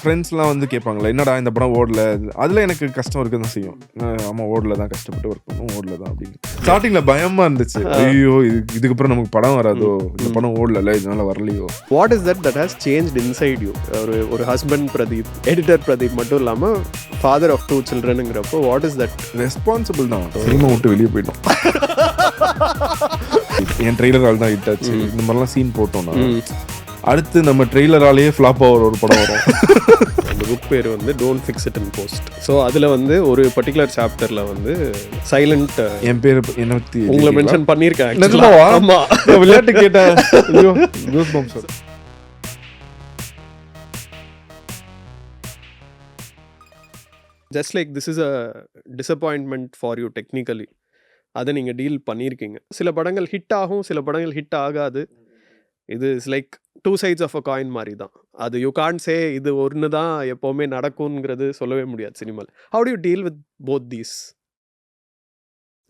ஃப்ரெண்ட்ஸ்லாம் வந்து கேட்பாங்களே, என்னடா இந்த படம் ஓடல. அதில் எனக்கு கஷ்டம் இருக்க தான் செய்யும். ஆமாம் ஓடல தான், கஷ்டப்பட்டு ஒர்க் பண்ணும், ஓடல தான் அப்படின்னு. ஸ்டார்டிங்கில் பயமாக இருந்துச்சு. ஐயோ இதுக்கப்புறம் நமக்கு படம் வராதோ, இந்த படம் ஓடல, இதனால வரலையோ. What is that has changed inside you? ஒரு ஹஸ்பண்ட் பிரதீப், எடிட்டர் பிரதீப் மட்டும் இல்லாமல் ஃபாதர் ஆஃப் 2 childrenங்கிறப்போ வாட் இஸ் தட்? ரெஸ்பான்சிபிள் தான். சினிமா விட்டு வெளியே போயிட்டோம். என் ட்ரெய்லரால் தான் ஹிட் ஆச்சு. இந்த மாதிரிலாம் சீன் போட்டோம்னா அடுத்து நம்ம ட்ரெய்லராலேயே ஃப்ளாப் ஆகிற ஒரு படம் வரும். அந்த புக் பேர் வந்து don't fix it in post. So அதில் வந்து ஒரு பர்டிகுலர் சாப்டரில் வந்து சைலண்ட் என் பேர் என்ன பற்றி உங்களை மென்ஷன் பண்ணியிருக்கேன். விளையாட்டு கேட்டேன். Just like this is a disappointment for you technically. அதை நீங்கள் டீல் பண்ணியிருக்கீங்க. சில படங்கள் ஹிட் ஆகும், சில படங்கள் ஹிட் ஆகாது. இது is like 2 sides of a coin மாதிரி தான். அது யூ கான்ட் சே இது ஒன்று தான் எப்போவுமே நடக்கும்ங்கிறது சொல்லவே முடியாது சினிமாவில். How do you deal with both these?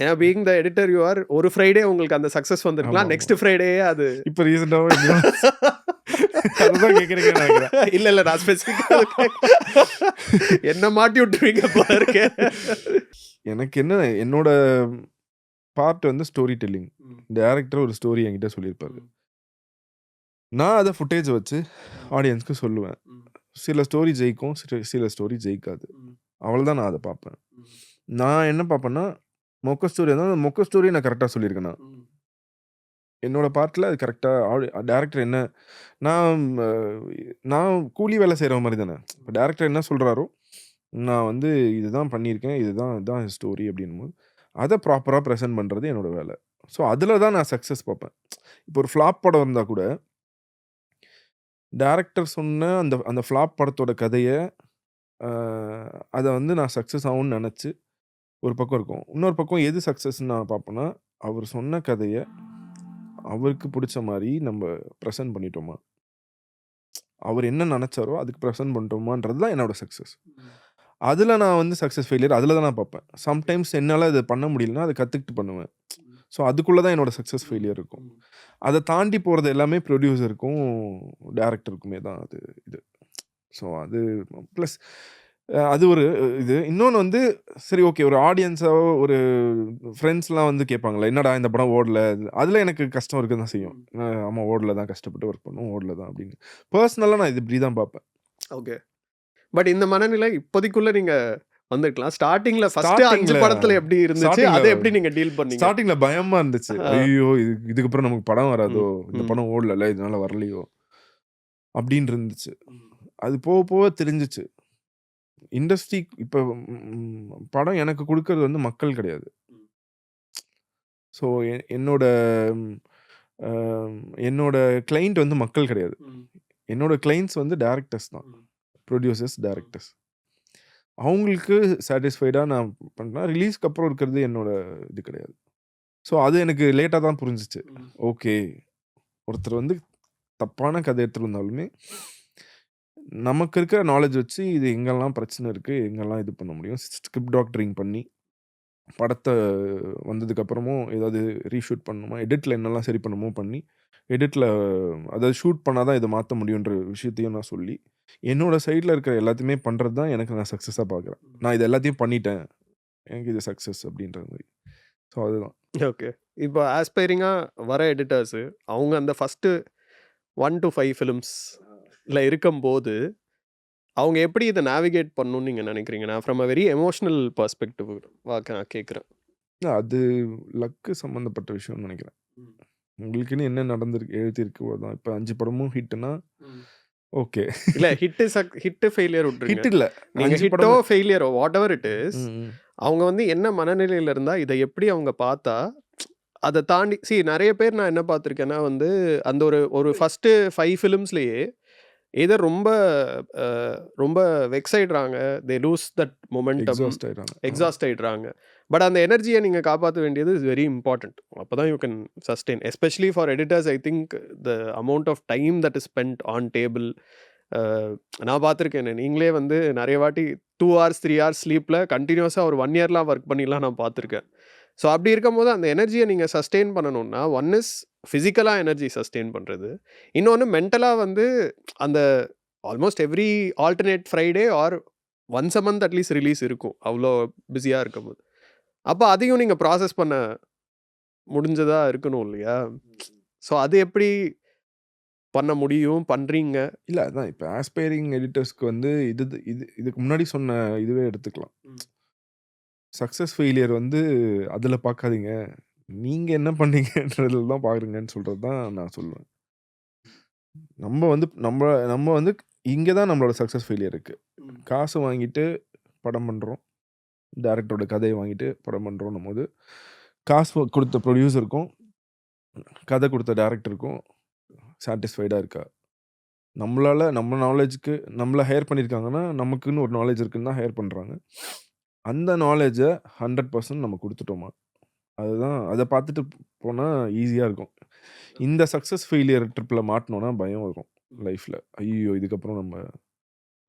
ஏன்னா being the editor you are, ஒரு ஃப்ரைடே உங்களுக்கு அந்த சக்ஸஸ் வந்துருக்கலாம், நெக்ஸ்ட் ஃப்ரைடே அது இப்போ ரீசெண்டாக அதுதான் கேட்குறீங்க நினைக்கிறேன். இல்லை நான் ஸ்பெசிஃபிக்காக என்ன மாட்டி விட்டுருவீங்க போல இருக்கு. எனக்கு என்ன, என்னோட பார்ட் வந்து ஸ்டோரி டெல்லிங். டைரக்டர் ஒரு ஸ்டோரி என்கிட்ட சொல்லியிருப்பாரு. நான் அதை ஃபுட்டேஜ் வச்சு ஆடியன்ஸ்க்கு சொல்லுவேன். சில ஸ்டோரி ஜெயிக்கும், சில ஸ்டோரி ஜெயிக்காது. அவ்வளோதான் நான் அதை பார்ப்பேன். நான் என்ன பார்ப்பேன்னா, மொக்க ஸ்டோரி இருந்தால் அந்த மொக்க ஸ்டோரியை நான் கரெக்டாக சொல்லியிருக்கேன். என்னோட பார்ட்டில் அது கரெக்டாக டேரக்டர் என்ன, நான் கூலி வேலை செய்கிற மாதிரி தானே. இப்போ டேரக்டர் என்ன சொல்கிறாரோ, நான் வந்து இதுதான் பண்ணியிருக்கேன், இதுதான் ஸ்டோரி அப்படின்னும் அதை ப்ராப்பராக ப்ரெசென்ட் பண்ணுறது என்னோட வேலை. ஸோ அதில் தான் நான் சக்ஸஸ் பார்ப்பேன். இப்போ ஒரு ஃப்ளாப் படம் இருந்தால் கூட டேரக்டர் சொன்ன அந்த ஃப்ளாப் படத்தோட கதையை அதை வந்து நான் சக்ஸஸ் ஆகும்னு நினச்சி ஒரு பக்கம் இருக்கும். இன்னொரு பக்கம் எது சக்ஸஸ்ன்னு நான் பார்ப்பேன்னா, அவர் சொன்ன கதையை அவருக்கு பிடிச்ச மாதிரி நம்ம ப்ரெசென்ட் பண்ணிட்டோமா, அவர் என்ன நினச்சாரோ அதுக்கு ப்ரெசென்ட் பண்ணிட்டோமான்றது தான் என்னோட சக்ஸஸ். அதில் நான் வந்து சக்ஸஸ் ஃபெயிலியர் அதில் தான் நான் பார்ப்பேன். சம்டைம்ஸ் என்னால் அதை பண்ண முடியலன்னா அதை கற்றுக்கிட்டு பண்ணுவேன். ஸோ அதுக்குள்ளே தான் என்னோட சக்ஸஸ் ஃபெயிலியர் இருக்கும். அதை தாண்டி போகிறது எல்லாமே ப்ரொடியூசருக்கும் டேரக்டருக்குமே தான் அது இது. ஸோ அது ப்ளஸ் அது ஒரு இது. இன்னொன்று வந்து சரி ஓகே, ஒரு ஆடியன்ஸாவோ ஒரு ஃப்ரெண்ட்ஸ்லாம் வந்து கேட்பாங்களே, என்னடா இந்த படம் ஓடல. அதில் எனக்கு கஷ்டம் இருக்க தான் செய்யும். ஆமாம் ஓடல தான், கஷ்டப்பட்டு ஒர்க் பண்ணும், ஓடல தான் அப்படின்னு. பர்சனலாக நான் இது இப்படி தான் பார்ப்பேன். ஓகே, பட் இந்த மனநிலை இப்போதைக்குள்ள நீங்கள் வந்துருக்கலாம். ஸ்டார்டிங்ல ஃபர்ஸ்ட் 5 படத்துல எப்படி இருந்துச்சு, அதை எப்படி நீங்க டீல் பண்ணீங்க? ஸ்டார்டிங்ல பயமா இருந்துச்சு. ஐயோ இதுக்கப்புறம் நமக்கு படம் வராதோ, இந்த படம் ஓடல, இதனால வரலையோ அப்படின்னு இருந்துச்சு. அது போக போக தெரிஞ்சிச்சு. இண்டஸ்ட்ரி இப்போ படம் எனக்கு கொடுக்கறது வந்து மக்கள் கிடையாது. ஸோ என்னோட கிளைண்ட் வந்து மக்கள் கிடையாது. என்னோட கிளைண்ட்ஸ் வந்து டேரக்டர்ஸ் தான், ப்ரொடியூசர்ஸ், டேரக்டர்ஸ். அவங்களுக்கு சாட்டிஸ்ஃபைடாக நான் பண்ணுறேன். ரிலீஸ்க்கு அப்புறம் இருக்கிறது என்னோட இது கிடையாது. ஸோ அது எனக்கு லேட்டாக தான் புரிஞ்சிச்சு. ஓகே, ஒருத்தர் வந்து தப்பான கதை எடுத்துகிட்டு வந்தாலுமே நமக்கு இருக்கிற நாலேஜ் வச்சு இது எங்கெல்லாம் பிரச்சனை இருக்குது, எங்கெல்லாம் இது பண்ண முடியும், ஸ்கிரிப்ட் டாக்டரிங் பண்ணி படத்தை வந்ததுக்கப்புறமும் ஏதாவது ரீஷூட் பண்ணணுமா, எடிட்டில் என்னெல்லாம் சரி பண்ணணுமோ பண்ணி, எடிட்டில் அதாவது ஷூட் பண்ணால் தான் இதை மாற்ற முடியுன்ற விஷயத்தையும் நான் சொல்லி என்னோட சைடில் இருக்கிற எல்லாத்தையுமே பண்ணுறது தான் எனக்கு நான் சக்ஸஸாக பார்க்குறேன். நான் இது எல்லாத்தையும் பண்ணிட்டேன், எனக்கு இது சக்ஸஸ் அப்படின்றது மாதிரி. ஸோ அதுதான். ஓகே, இப்போ ஆஸ்பைரிங்காக வர எடிட்டர்ஸு அவங்க அந்த ஃபஸ்ட்டு 1 to 5 ஃபிலிம்ஸில் இருக்கும்போது அவங்க எப்படி இதை நேவிகேட் பண்ணணும்னு நீங்கள் நினைக்கிறீங்க? நான் from a very emotional perspective நான் கேட்குறேன். அது லக்கு சம்மந்தப்பட்ட விஷயம்னு நினைக்கிறேன். உங்களுக்குன்னு என்ன நடந்திருக்கு எழுதியிருக்கு தான். இப்போ 5 படமும் ஹிட்னா ஓகே. இல்லை ஹிட்டு ஃபெயிலியர் விட்டுருங்க. ஹிட் இல்லை, நீங்கள் ஹிட்டோ ஃபெயிலியரோ வாட் எவர் இட் இஸ், அவங்க வந்து என்ன மனநிலையில் இருந்தால் இதை எப்படி அவங்க பார்த்தா அதை தாண்டி நிறைய பேர் நான் என்ன பார்த்துருக்கேன்னா வந்து அந்த ஒரு ஃபஸ்ட்டு 5 ஃபிலிம்ஸ்லேயே இதை ரொம்ப ரொம்ப வெக்ஸ் ஆயிடுறாங்க, தே லூஸ் தட் மொமெண்டம், எக்ஸாஸ்ட் ஆயிடுறாங்க. பட் அந்த எனர்ஜியை நீங்கள் காப்பாற்ற வேண்டியது இஸ் வெரி இம்பார்ட்டன்ட். அப்போ தான் you can sustain, especially for editors. I think the amount of time that is spend on table, நான் பார்த்துருக்கேன். நீங்களே வந்து நிறைய வாட்டி 2 hours 3 hours ஸ்லீப்பில் கண்டினியூஸாக ஒரு 1 yearலாம் ஒர்க் பண்ணிலாம் நான் பார்த்துருக்கேன். ஸோ அப்படி இருக்கும்போது அந்த எனர்ஜியை நீங்கள் சஸ்டெயின் பண்ணணும்னா, ஒன் இஸ் ஃபிசிக்கலாக எனர்ஜி சஸ்டெயின் பண்ணுறது, இன்னொன்று மென்டலாக வந்து அந்த almost every alternate Friday or once a month at least release இருக்கும் அவ்வளோ பிஸியாக இருக்கும்போது. அப்போ அதையும் நீங்கள் ப்ராசஸ் பண்ண முடிஞ்சதா இருக்கணும் இல்லையா? ஸோ அது எப்படி பண்ண முடியும், பண்ணுறீங்க? இல்ல அதான் இப்ப ஆஸ்பைரிங் எடிட்டர்ஸ்க்கு வந்து இதுக்கு முன்னாடி சொன்ன இதுவே எடுத்துக்கலாம். சக்சஸ் ஃபெயிலியர் வந்து அதுல பார்க்காதீங்க. நீங்க என்ன பண்ணீங்கன்றதுல தான் பாருங்கன்னு சொல்றது தான் நான் சொல்லுவேன். நம்ம வந்து இங்க தான் நம்மளோட சக்சஸ் ஃபெயிலியர் இருக்கு. காசு வாங்கிட்டு படம் பண்றோம். டைரக்டரோட கதைய வாங்கிட்டு படம் பண்றோம்னும்போது, காசு குடுத்த ப்ரொடியூசருக்கும், கதை குடுத்த டைரக்டருக்கும் சாட்டிஸ்ஃபைடா இருக்கா? நம்மளால நம்ம நாலேட்ஜ்க்கு நம்மள ஹையர் பண்ணியிருக்காங்கன்னா, நமக்குன்னு ஒரு நாலேட்ஜ் இருக்குன்னு தான் ஹையர் பண்றாங்க. அந்த நாலேட்ஜ 100% நம்ம குடுத்துட்டோமா? அதுதான் அத பார்த்துட்டு போனா ஈஸியா இருக்கும். இந்த சக்சஸ் ஃபெயிலியர் ட்ரிப்ல மாட்டுனோம்னா பயம் வரும் லைஃப்ல. ஐய்யயோ! இதுக்கப்புறம்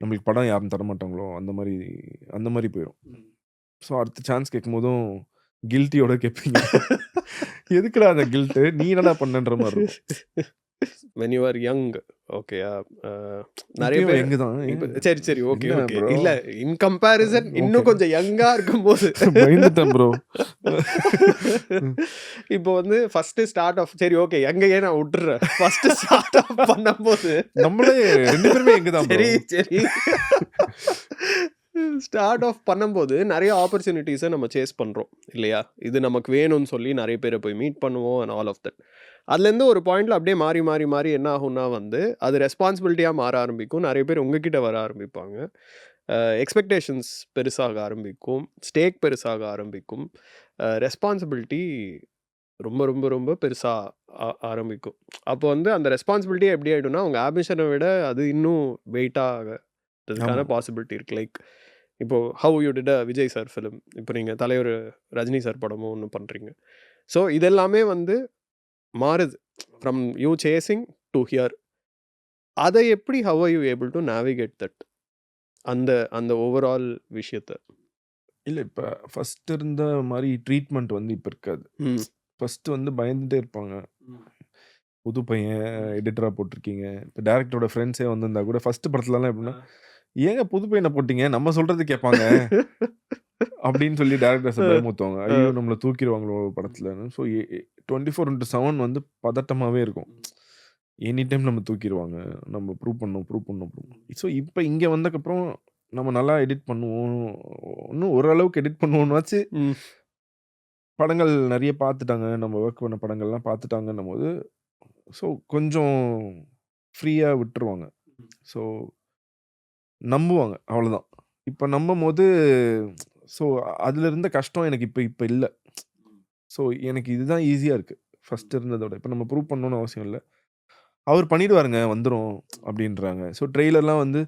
நம்மளுக்கு படம் யாரும் தரமாட்டாங்களோ? அந்த மாரி போயிரும். ஸோ அடுத்த சான்ஸ் கேட்கும்போதும் கில்ட்டியோட கேட்பீங்க. எதுக்குடா அந்த கில்ட்டு? நீ என்னடா பண்ணன்ற மாரி இருக்கும். when you are young ஓகேயா? நிறைய இப்பயும் பேர் யங் தான். சரி ஓகே என்ன ஓகே. ப்ரோ? இல்ல இன் கம்பேரிசன் இன்னும் ஓகே. கொஞ்சம் யங்கா இருக்கும்போது பயந்துட்டேன் ப்ரோ. இப்போ வந்து ஃபர்ஸ்ட் ஸ்டார்ட் ஆஃப் சரி ஓகே யங்கையே நான் விட்டுறேன். ஃபர்ஸ்ட் ஸ்டார்ட் ஆஃப் பண்ணும்போது நம்மளே 2 பேருமே யங் தான் ப்ரோ. சரி ஸ்டார்ட் ஆஃப் பண்ணும்போது நிறைய ஆப்பர்ச்சுனிட்டிஸை நம்ம சேஸ் பண்ணுறோம் இல்லையா? இது நமக்கு வேணும்னு சொல்லி நிறைய பேரை போய் மீட் பண்ணுவோம் அண்ட் ஆல் ஆஃப் தட். அதுலேருந்து ஒரு பாயிண்டில் அப்படியே மாறி என்ன ஆகும்னா வந்து அது ரெஸ்பான்சிபிலிட்டியாக மாற ஆரம்பிக்கும். நிறைய பேர் உங்ககிட்ட வர ஆரம்பிப்பாங்க. எக்ஸ்பெக்டேஷன்ஸ் பெருசாக ஆரம்பிக்கும். ஸ்டேக் பெருசாக ஆரம்பிக்கும். ரெஸ்பான்சிபிலிட்டி ரொம்ப ரொம்ப ரொம்ப பெருசாக ஆரம்பிக்கும். அப்போ வந்து அந்த ரெஸ்பான்சிபிலிட்டியே எப்படி ஆகிடும்னா உங்கள் ஆம்பிஷனை விட அது இன்னும் வெயிட்டாகிறதுக்கான பாசிபிலிட்டி இருக்குது. லைக் இப்போது how you did a Vijay sir film, இப்போ நீங்கள் தலைவர் ரஜினி சார் படமும் ஒன்று பண்ணுறீங்க. ஸோ இதெல்லாமே வந்து மாறுது from you chasing to hear. அதை எப்படி how are you able to navigate that அந்த ஓவரால் விஷயத்தை? இல்ல இப்ப ஃபர்ஸ்ட் இருந்த மாரி ட்ரீட்மெண்ட் வந்து இப்ப இருக்காது. ஃபர்ஸ்ட் வந்து பயந்துட்டே இருப்பாங்க. புது பையன் எடிட்டரா போட்டிருக்கீங்க. இப்ப டைரக்டரோட ஃப்ரெண்ட்ஸே வந்திருந்தா கூட ஃபர்ஸ்ட் படத்துலலாம் எப்படின்னா, ஏங்க புது பையனை போட்டீங்க? நம்ம சொல்றது கேட்பாங்க. அப்படின்னு சொல்லி டைரக்டர்ஸ பயமுறுத்துவாங்க. ஐயோ! நம்மள தூக்கிருவாங்களோ படத்துலன்னு. ஸோ 24/7 வந்து பதட்டமாவே இருக்கும். எனி டைம் நம்ம தூக்கிருவாங்க. நம்ம ப்ரூவ் பண்ணணும். ஸோ இப்ப இங்க வந்தக்கப்புறம் நம்ம நல்லா எடிட் பண்ணுவோம். இன்னும் ஓரளவுக்கு எடிட் பண்ணுவோம்னாச்சு படங்கள் நெறைய பார்த்துட்டாங்க. நம்ம ஒர்க் பண்ண படங்கள்லாம் பார்த்துட்டாங்கன்னும்போது, ஸோ கொஞ்சம் ஃப்ரீயா விட்டுருவாங்க. ஸோ நம்புவாங்க. அவ்வளோதான். இப்ப நம்பும்போது ஸோ அதுல இருந்த கஷ்டம் எனக்கு இப்ப இல்ல. ஸோ எனக்கு இதுதான் ஈஸியா இருக்கு. ஃபர்ஸ்ட் இருந்தத விட. இப்ப நம்ம ப்ரூவ் பண்ணணும்னு அவசியம் இல்ல. அவர் பண்ணிடுவாருங்க வந்துரும் அப்படின்றாங்க. ஸோ ட்ரெய்லர்லாம் வந்து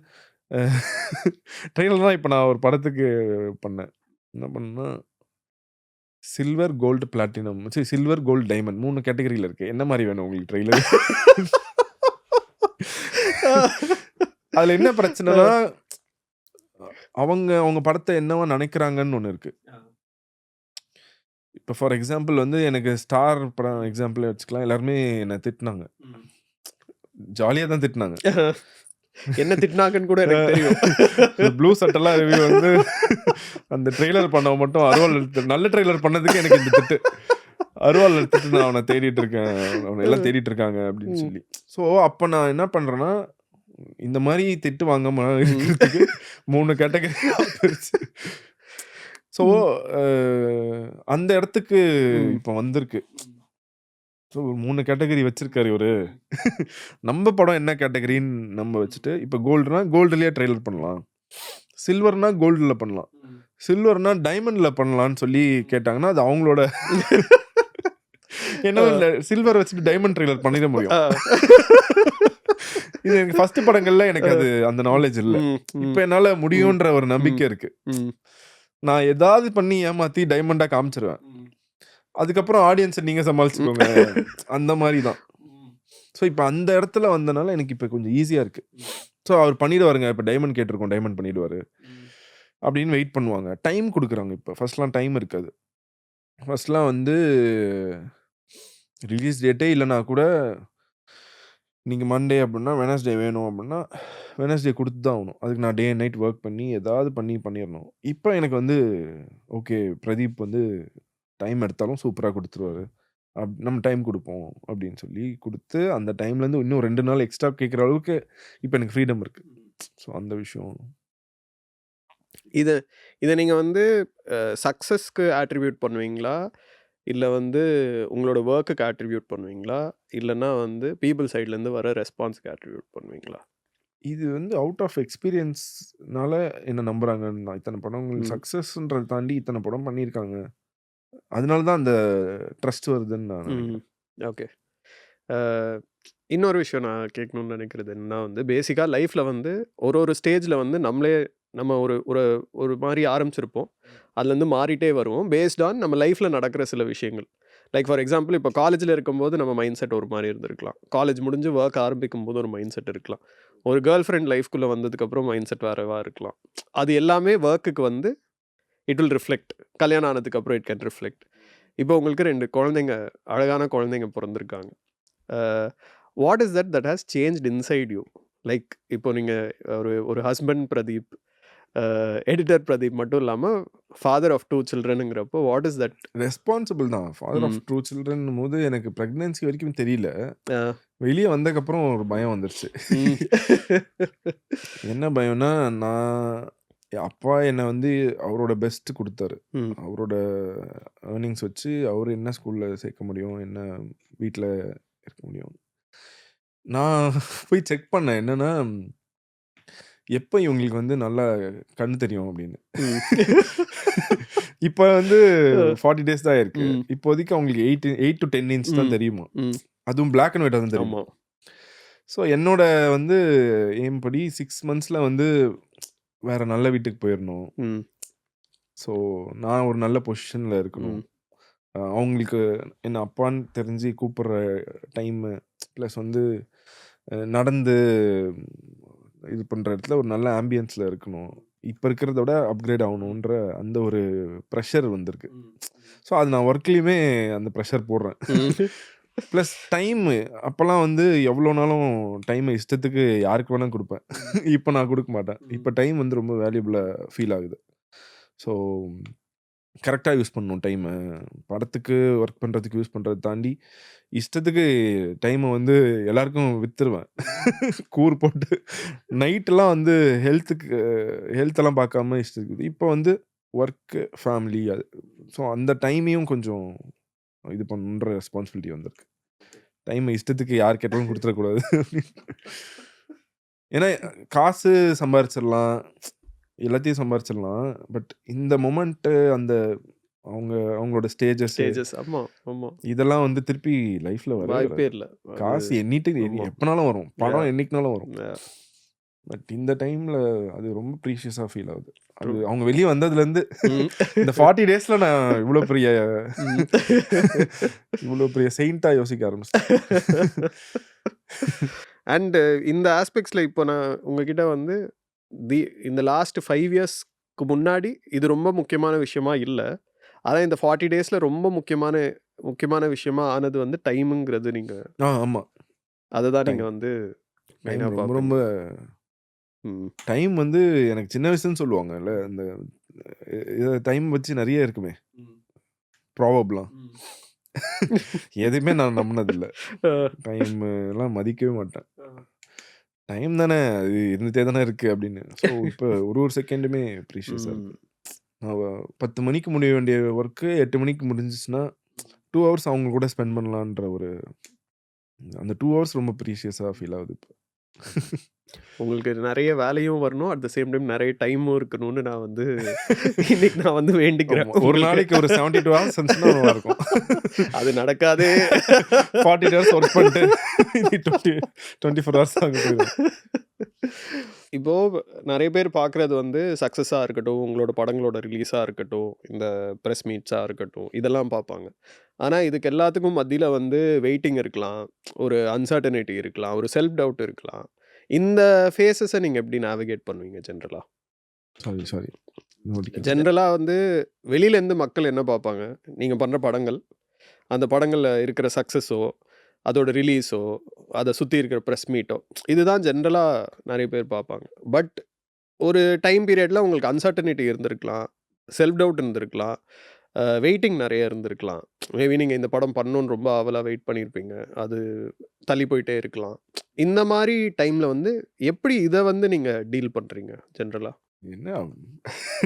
ட்ரெய்லர்லாம் இப்ப நான் ஒரு படத்துக்கு பண்ணேன். என்ன பண்ணேன்னா, silver, gold, platinum silver, gold, diamond 3 கேட்டகரில இருக்கு. என்ன மாரி வேணும் உங்களுக்கு ட்ரெய்லர்? அதுல என்ன பிரச்சனைனா, அவங்க படத்த என்னவா நெனைக்கிறாங்கன்னு ஒண்ணு இருக்கு. இப்ப ஃபார் எக்ஸாம்பிள் வந்து எனக்கு ஸ்டார் படம் எக்ஸாம்பிளே வச்சுக்கலாம். எல்லாருமே என்ன திட்டுனாங்க. ஜாலியா தான் திட்டுனாங்க. என்ன திட்டுனாங்கன்னு கூட எனக்கு தெரியும். ப்ளூ சட்டெல்லாம் ரிவ்யூ வந்து அந்த ட்ரெய்லர் பண்ணவன் மட்டும் அருவாள் எடுத்து நல்ல ட்ரெய்லர் பண்ணதுக்கு எனக்கு இந்த திட்டு. அருவாள் எடுத்துட்டு நான் அவன தேடிட்டு இருக்கேன். அவன எல்லாம் தேடிட்டு இருக்காங்க அப்படின்னு சொல்லி. ஸோ அப்ப நான் என்ன பண்றேன்னா, இந்த மாரி திட்டு வாங்காம இருக்கிறதுக்கு 3 கேட்டகரி பிரிச்சு ஸோ அந்த இடத்துக்கு இப்ப வந்திருக்கு. ஸோ 3 கேட்டகரி வச்சிருக்காரு இவரு. நம்ம படம் என்ன கேட்டகரின்னு நம்ம வச்சுட்டு, இப்ப கோல்டுனா கோல்டுலயே ட்ரெய்லர் பண்ணலாம். சில்வர்னா கோல்டுல பண்ணலாம். சில்வர்னா டைமண்ட்ல பண்ணலாம்னு சொல்லி கேட்டாங்கன்னா, அது அவங்களோட ஏன்னா சில்வர் வச்சுட்டு டைமண்ட் ட்ரெய்லர் பண்ணிட முடியும். இது எனக்கு ஃபர்ஸ்ட் படங்கள்ல எனக்கு அது அந்த நாலேஜ் இல்ல. இப்ப என்னால முடியும்ன்ற ஒரு நம்பிக்கை இருக்கு. நான் ஏதாவது பண்ணி ஏமாத்தி டைமண்டா காமிச்சிருவேன். அதுக்கப்புறம் ஆடியன்ஸை நீங்க சமாளிச்சுக்கோங்க. அந்த மாதிரி தான். ஸோ இப்போ அந்த இடத்துல வந்தனால எனக்கு இப்போ கொஞ்சம் ஈஸியாக இருக்கு. ஸோ அவர் பண்ணிடுவாருங்க. இப்போ டைமண்ட் கேட்டிருக்கோம், டைமண்ட் பண்ணிடுவாரு அப்படின்னு வெயிட் பண்ணுவாங்க. டைம் கொடுக்குறாங்க. இப்போ ஃபர்ஸ்ட்லாம் டைம் இருக்காது. ஃபர்ஸ்ட்லாம் வந்து ரிலீஸ் டேட்டே இல்லைனா கூட இன்னைக்கு மண்டே அப்படின்னா வெனஸ்டே வேணும் அப்படின்னா வெனஸ்டே கொடுத்து தான் ஆகணும். அதுக்கு நான் டே அண்ட் நைட் ஒர்க் பண்ணி ஏதாவது பண்ணிடணும். இப்போ எனக்கு வந்து ஓகே பிரதீப் வந்து டைம் எடுத்தாலும் சூப்பராக கொடுத்துருவாரு. நம்ம டைம் கொடுப்போம் அப்படின்னு சொல்லி கொடுத்து அந்த டைம்லேருந்து இன்னும் 2 நாள் எக்ஸ்ட்ரா கேட்குற அளவுக்கு இப்போ எனக்கு ஃப்ரீடம் இருக்கு. ஸோ அந்த விஷயம். இதை நீங்கள் வந்து சக்ஸஸ்க்கு ஆட்ரிபியூட் பண்ணுவீங்களா, இல்லை வந்து உங்களோட ஒர்க்குக்கு ஆட்ரிபியூட் பண்ணுவீங்களா, இல்லைன்னா வந்து பீப்புள் சைட்லேருந்து வர ரெஸ்பான்ஸ்க்கு ஆட்ரிபியூட் பண்ணுவீங்களா? இது வந்து அவுட் ஆஃப் எக்ஸ்பீரியன்ஸ்னால என்ன நம்புறாங்கன்னு தான். இத்தனை படங்கள் சக்ஸஸ்ன்றதை தாண்டி இத்தனை படம் பண்ணியிருக்காங்க, அதனால தான் அந்த ட்ரஸ்ட் வருதுன்னு நான் நினைக்கிறேன். ஓகே. இன்னொரு விஷயம் நான் கேட்கணும்னு நினைக்கிறது என்னன்னா வந்து பேசிக்காக லைஃப்பில் வந்து ஒரு ஸ்டேஜில் வந்து நம்ம ஒரு ஒரு ஒரு மாதிரி ஆரம்பிச்சிருப்போம், அதுலேருந்து மாறிட்டே வருவோம் பேஸ்ட் ஆன் நம்ம லைஃப்பில் நடக்கிற சில விஷயங்கள். லைக் ஃபார் எக்ஸாம்பிள் இப்போ காலேஜில் இருக்கும்போது நம்ம மைண்ட் செட் ஒரு மாதிரி இருந்திருக்கலாம், காலேஜ் முடிஞ்சு ஒர்க் ஆரம்பிக்கும் போது ஒரு மைண்ட் செட் இருக்கலாம், ஒரு கேர்ள் ஃப்ரெண்ட் லைஃப்குள்ளே வந்ததுக்கப்புறம் மைண்ட் செட் வேறவா இருக்கலாம். அது எல்லாமே ஒர்க்குக்கு வந்து இட் வில் ரிஃப்ளெக்ட். கல்யாணம் ஆனதுக்கப்புறம் இட் கேன் ரிஃப்ளெக்ட். இப்போ உங்களுக்கு 2 குழந்தைங்க, அழகான குழந்தைங்க பிறந்திருக்காங்க. What is that has changed inside you? Like இப்போ நீங்கள் ஒரு ஹஸ்பண்ட் பிரதீப், எடிட்டர் பிரதீப் மட்டும் இல்லாமல் ஃபாதர் ஆஃப் 2 சில்ட்ரனுங்கிறப்போ வாட் இஸ் தட்? ரெஸ்பான்சிபிள் தான். ஃபாதர் ஆஃப் 2 சில்ட்ரன் போது எனக்கு ப்ரெக்னன்சி வரைக்கும் தெரியல. வெளியே வந்ததுக்கப்புறம் ஒரு பயம் வந்துருச்சு. என்ன பயம்னா, அப்பா என்னை வந்து அவரோட பெஸ்ட் கொடுத்தாரு. அவரோட ஏர்னிங்ஸ் வச்சு அவர் என்ன ஸ்கூலில் சேர்க்க முடியும், என்ன வீட்டில் இருக்க முடியும். நான் போய் செக் பண்ணேன் என்னன்னா, எப்போ இவங்களுக்கு வந்து நல்லா கண்ணு தெரியும் அப்படின்னு. இப்போ வந்து 40 days தான் இருக்கு. இப்போதைக்கு அவங்களுக்கு 8 to 10 inch தான் தெரியுமா, அதுவும் பிளாக் அண்ட் ஒயிட் தான் தெரியுமா. ஸோ என்னோட வந்து எய்ம் படி 6 months வந்து வேற நல்ல வீட்டுக்கு போயிடணும். ஸோ நான் ஒரு நல்ல பொசிஷனில் இருக்கணும். அவங்களுக்கு என்ன அப்பான்னு தெரிஞ்சு கூப்பிட்ற டைமு ப்ளஸ் வந்து நடந்து இது பண்ணுற இடத்துல ஒரு நல்ல ஆம்பியன்ஸில் இருக்கணும். இப்போ இருக்கிறத விட அப்கிரேட் ஆகணுன்ற அந்த ஒரு ப்ரெஷர் வந்திருக்கு. ஸோ அது நான் ஒர்க்லேயுமே அந்த ப்ரெஷர் போடுறேன். ப்ளஸ் டைமு அப்போல்லாம் வந்து எவ்வளோ நாளும் டைமை இஷ்டத்துக்கு யாருக்கு வேணால் கொடுப்பேன். இப்போ நான் கொடுக்க மாட்டேன். இப்போ டைம் வந்து ரொம்ப வேல்யூபிளாக ஃபீல் ஆகுது. ஸோ கரெக்டாக யூஸ் பண்ணணும் டைமை. படத்துக்கு ஒர்க் பண்ணுறதுக்கு யூஸ் பண்ணுறதை தாண்டி இஷ்டத்துக்கு டைமை வந்து எல்லாருக்கும் விற்றுருவேன். கூறு போட்டு நைட்டெல்லாம் வந்து ஹெல்த்தெல்லாம் பார்க்காம இஷ்டத்துக்கு. இப்போ வந்து ஒர்க்கு ஃபேமிலி அது. ஸோ அந்த டைமையும் கொஞ்சம் இது பண்ணுன்ற ரெஸ்பான்சிபிலிட்டி வந்திருக்கு. டைமை இஷ்டத்துக்கு யார் கேட்டாலும் கொடுத்துடக்கூடாது. ஏன்னா காசு சம்பாரிச்சிடலாம், எல்லாத்தையும் சம்பாரிச்சிடலாம். பட் இந்த மொமெண்ட்டு அந்த அவங்களோட ஸ்டேஜஸ் இதெல்லாம் வந்து திருப்பி லைஃப்ல வாய்ப்பே இல்லை. காசு எப்பனாலும் வரும், படம் என்னைக்குனாலும் வரும். பட் இந்த டைம்ல அது ரொம்ப ப்ரீஷியஸா ஃபீல் ஆகுது. அது அவங்க வெளியே வந்ததுலேருந்து இந்த 40 daysல நான் இவ்வளோ பெரிய செயின்ட்டா யோசிக்க ஆரம்பிச்சேன். அண்ட் இந்த ஆஸ்பெக்ட்ஸில் இப்போ நான் உங்ககிட்ட வந்து இந்த லாஸ்ட் 5 yearsக்கு முன்னாடி இது ரொம்ப முக்கியமான விஷயமா இல்லை, அதான் இந்த 40 daysல ரொம்ப முக்கியமான விஷயமா ஆனது வந்து டைமுங்கிறது. நீங்கள் ஆமாம், அதுதான் நீங்கள் வந்து ரொம்ப டைம் வந்து எனக்கு சின்ன வயசுன்னு சொல்லுவாங்கல்ல, அந்த டைம் வச்சு நிறைய இருக்குமே ப்ராபப்லாம். எதுவுமே நான் நம்பினதில்லை. டைம் எல்லாம் மதிக்கவே மாட்டேன். டைம் தானே, அது இருந்துகிட்டே தானே இருக்குது அப்படின்னு. ஸோ இப்போ ஒரு செகண்டுமே ப்ரீஷியஸாக இருக்குது. நான் 10 மணிக்கு முடிய வேண்டிய ஒர்க்கு 8 மணிக்கு முடிஞ்சிச்சுன்னா 2 hours அவங்க கூட ஸ்பெண்ட் பண்ணலான்ற அந்த 2 hours ரொம்ப ப்ரீஷியஸாக ஃபீல் ஆகுது இப்போ. உங்களுக்கு நிறைய வேலையும் வரணும், அட் த சேம் டைம் நிறைய டைமும் இருக்கணும்னு நான் வந்து இன்னைக்கு நான் வந்து வேண்டிக்கிறேன். ஒரு நாளைக்கு ஒரு 72 hours இருந்துச்சுன்னா நல்லா இருக்கும். அது நடக்காதே. 40 hours ஒர்க் பண்ணிட்டு 24 hours ஆகுது. இப்போ நிறைய பேர் பார்க்குறது வந்து சக்ஸஸாக இருக்கட்டும், உங்களோட படங்களோட ரிலீஸாக இருக்கட்டும், இந்த ப்ரெஸ் மீட்ஸாக இருக்கட்டும், இதெல்லாம் பார்ப்பாங்க. ஆனால் இதுக்கு எல்லாத்துக்கும் மத்தியில் வந்து வெயிட்டிங் இருக்கலாம், ஒரு அன்சர்டனிட்டி இருக்கலாம், ஒரு செல்ஃப் டவுட் இருக்கலாம். இந்த ஃபேஸஸை நீங்கள் எப்படி நேவிகேட் பண்ணுவீங்க ஜென்ரலாக? சாரி ஜென்ரலாக வந்து வெளியிலேருந்து மக்கள் என்ன பார்ப்பாங்க? நீங்கள் பண்ணுற படங்கள், அந்த படங்களில் இருக்கிற சக்ஸஸோ, அதோட ரிலீஸோ, அத சுத்தி இருக்கிற பிரஸ் மீட்டோ, இதுதான் ஜென்ரலா நெறைய பேர் பார்ப்பாங்க. பட் ஒரு டைம் பீரியட்ல உங்களுக்கு அன்சர்டனிட்டி இருந்திருக்கலாம். செல்ஃப் டவுட் இருந்திருக்கலாம். வெயிட்டிங் நெறைய இருந்திருக்கலாம். மேபி நீங்க இந்த படம் பண்ணணும்னு ரொம்ப ஆவலா வெயிட் பண்ணியிருப்பீங்க. அது தள்ளி போயிட்டே இருக்கலாம். இந்த மாரி டைம்ல வந்து எப்படி இத வந்து நீங்க டீல் பண்றீங்க ஜென்ரலா? என்ன